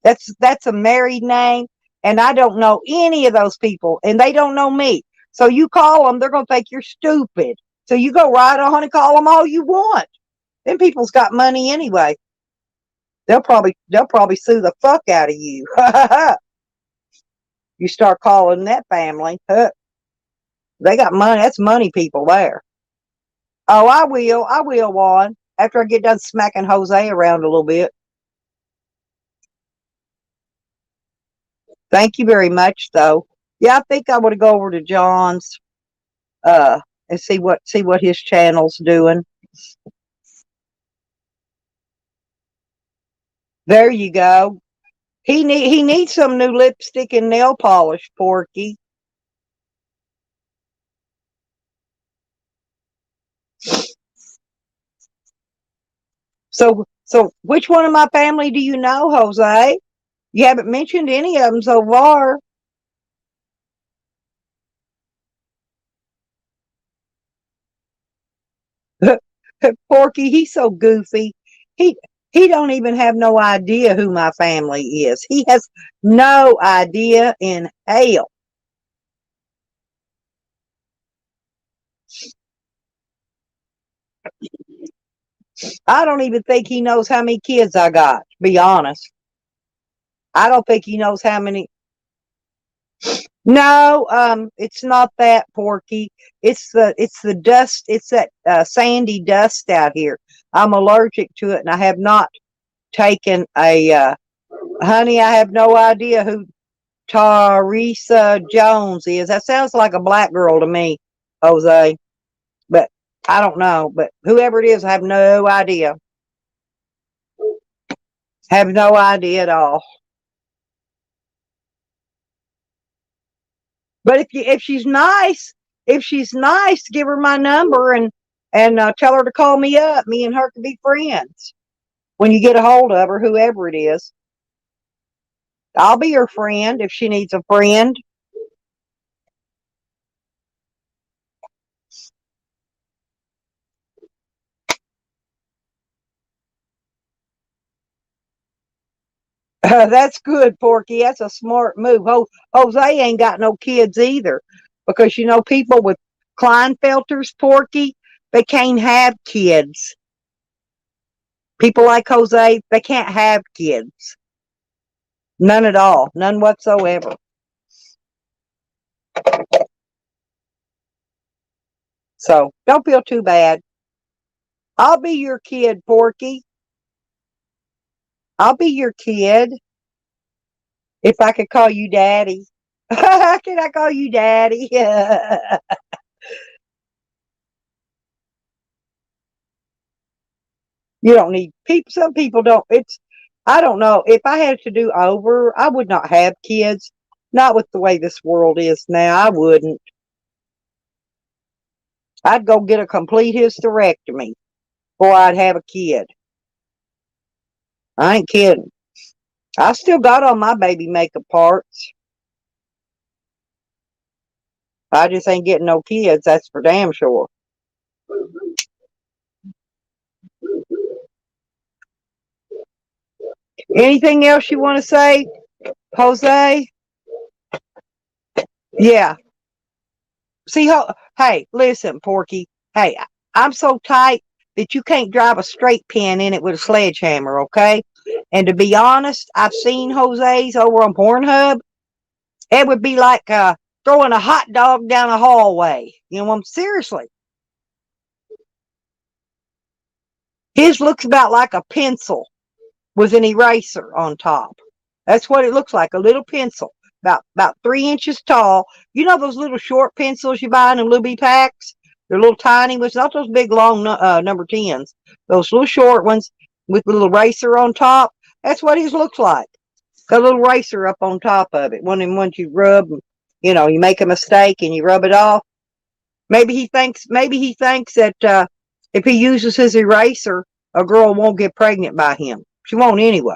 That's a married name, and I don't know any of those people, and they don't know me. So you call them, they're gonna think you're stupid. So you go right on and call them all you want. Them people's got money anyway. They'll probably sue the fuck out of you. You start calling that family. They got money. That's money people there. Oh, I will. I will, Juan. After I get done smacking Jose around a little bit. Thank you very much, though. Yeah, I think I want to go over to John's and see what his channel's doing. There you go. He needs some new lipstick and nail polish, Porky. So which one of my family do you know, Jose? You haven't mentioned any of them so far. Porky, he's so goofy. He he don't even have no idea who my family is. He has no idea in hell. I don't even think he knows how many kids I got, to be honest. I don't think he knows how many. No, it's not that, Porky. It's the dust. It's that sandy dust out here. I'm allergic to it, and I have not taken a. Honey, I have no idea who Teresa Jones is. That sounds like a black girl to me, Jose. But I don't know. But whoever it is, I have no idea. Have no idea at all. But if she's nice, give her my number and tell her to call me up. Me and her can be friends when you get a hold of her, whoever it is. I'll be her friend if she needs a friend. That's good, Porky. That's a smart move. Jose ain't got no kids either, because people with Klinefelters, Porky, they can't have kids. People like Jose, they can't have kids. None at all. None whatsoever. So don't feel too bad. I'll be your kid, Porky. I'll be your kid if I could call you daddy. Can I call you daddy? You don't need people. Some people don't. I don't know. If I had to do over, I would not have kids. Not with the way this world is now. I wouldn't. I'd go get a complete hysterectomy before I'd have a kid. I ain't kidding. I still got all my baby makeup parts. I just ain't getting no kids. That's for damn sure. Anything else you want to say, Jose? Yeah. See how? Hey, listen, Porky. Hey, I'm so tight that you can't drive a straight pin in it with a sledgehammer. Okay. And to be honest, I've seen Jose's over on Pornhub. It would be like throwing a hot dog down a hallway. Seriously. His looks about like a pencil with an eraser on top. That's what it looks like, a little pencil, about 3 inches tall. You know those little short pencils you buy in them Luby packs? They're little tiny ones, not those big long number 10s. Those little short ones with the little eraser on top. That's what his looks like. Got a little eraser up on top of it. One of them ones you rub. You make a mistake and you rub it off. Maybe he thinks that if he uses his eraser, a girl won't get pregnant by him. She won't anyway.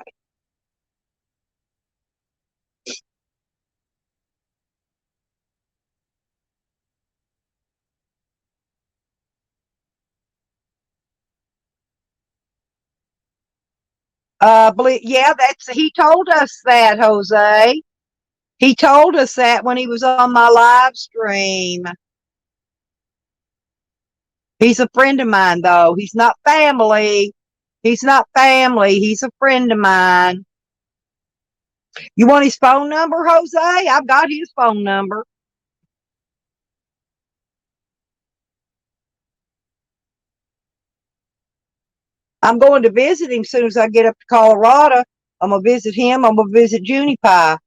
Yeah, he told us that, Jose. He told us that when he was on my live stream. He's a friend of mine, though. He's not family. He's not family. He's a friend of mine. You want his phone number, Jose? I've got his phone number. I'm going to visit him as soon as I get up to Colorado. I'm going to visit him. I'm going to visit Junie Pie.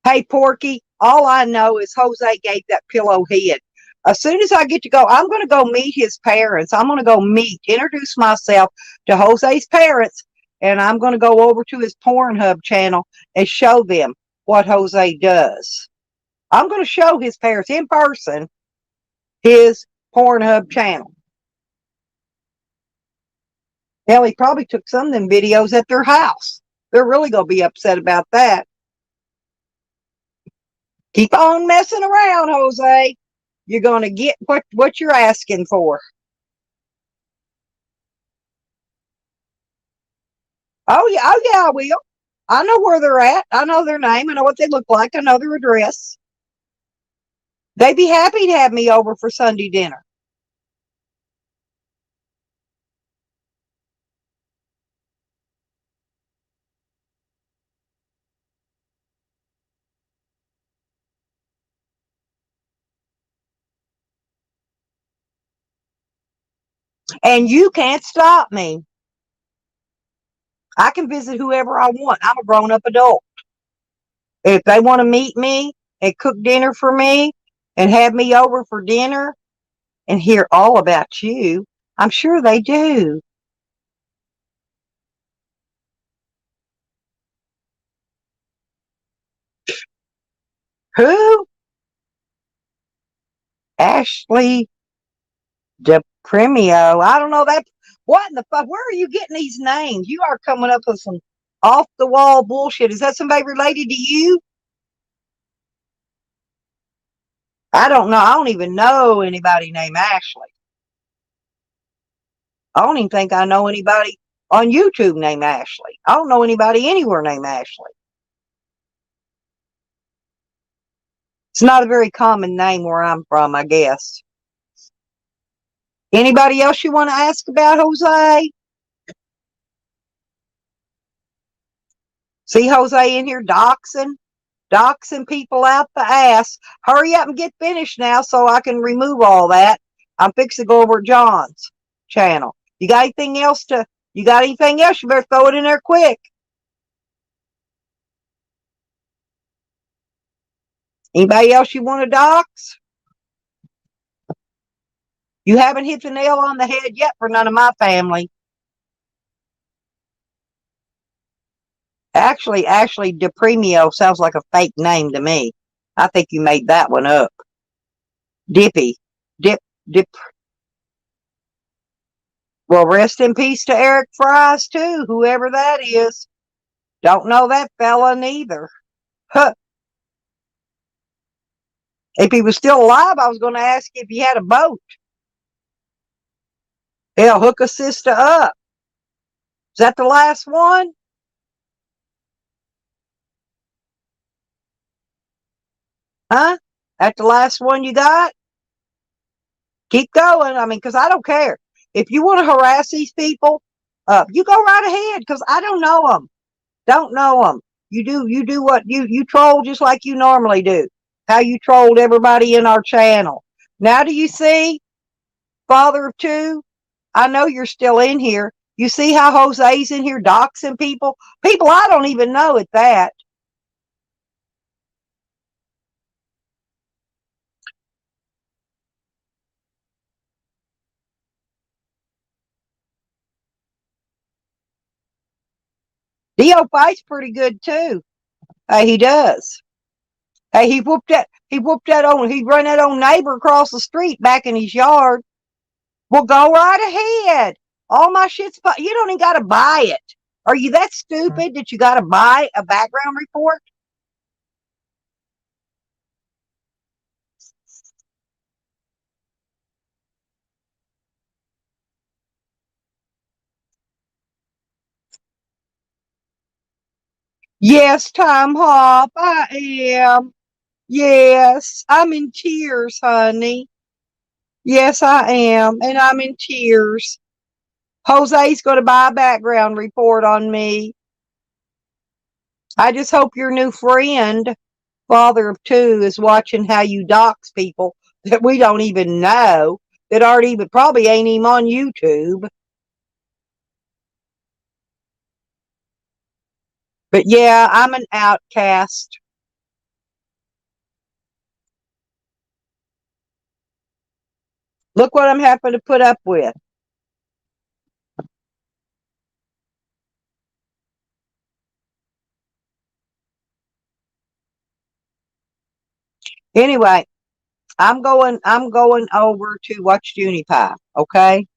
Hey, Porky, all I know is Jose gave that pillow head. As soon as I get to go, I'm going to go meet his parents. I'm going to go introduce myself to Jose's parents, and I'm going to go over to his Pornhub channel and show them what Jose does. I'm going to show his parents in person his Pornhub channel. Hell, he probably took some of them videos at their house. They're really going to be upset about that. Keep on messing around, Jose. you're going to get what you're asking for. Oh yeah, I will. I know where they're at. I know their name. I know what they look like. I know their address. They'd be happy to have me over for Sunday dinner. And you can't stop me. I can visit whoever I want. I'm a grown up adult. If they want to meet me and cook dinner for me and have me over for dinner and hear all about you, I'm sure they do. Who? Ashley DePremio. I don't know that. What in the fuck? Where are you getting these names? You are coming up with some off the wall bullshit. Is that somebody related to you? I don't know. I don't even know anybody named Ashley. I don't even think I know anybody on YouTube named Ashley. I don't know anybody anywhere named Ashley. It's not a very common name where I'm from, I guess. Anybody else you want to ask about, Jose? See Jose in here doxing people out the ass. Hurry up and get finished now so I can remove all that. I'm fixing to go over John's channel. You got anything else? You better throw it in there quick. Anybody else you want to dox? You haven't hit the nail on the head yet for none of my family. Actually, Ashley DePremio sounds like a fake name to me. I think you made that one up. Dippy. Dip. Well, rest in peace to Eric Fries, too, whoever that is. Don't know that fella neither. Huh. If he was still alive, I was going to ask if he had a boat. Hell, hook a sister up. Is that the last one? Huh? That the last one you got? Keep going. I mean, because I don't care. If you want to harass these people, you go right ahead because I don't know them. Don't know them. You do what you troll just like you normally do. How you trolled everybody in our channel. Now do you see, father of two? I know you're still in here. You see how Jose's in here doxing people? People I don't even know at that. Dio fights pretty good too. He does. Hey, he run that old neighbor across the street back in his yard. Well, go right ahead. All my shit's, you don't even got to buy it. Are you that stupid that you got to buy a background report? Yes, Time Hop, I am. Yes, I'm in tears, honey. Yes, I am. And I'm in tears. Jose's going to buy a background report on me. I just hope your new friend, father of two, is watching how you dox people that we don't even know, that aren't even, probably ain't even on YouTube. But yeah, I'm an outcast. Look what I'm having to put up with. Anyway, I'm going over to watch Junipie, okay?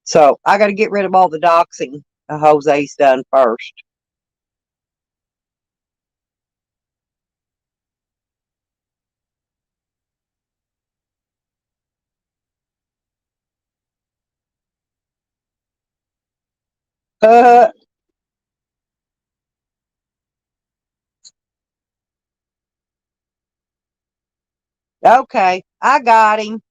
So I got to get rid of all the doxing Jose's done first. Uh, okay, I got him.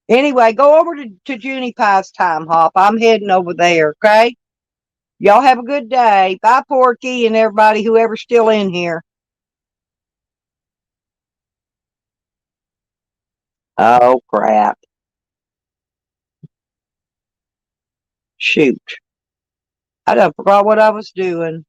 Anyway, go over to Junie Pie's time hop. I'm heading over there, okay? Y'all have a good day. Bye, Porky, and everybody, whoever's still in here. Oh, crap. Shoot. I done forgot what I was doing.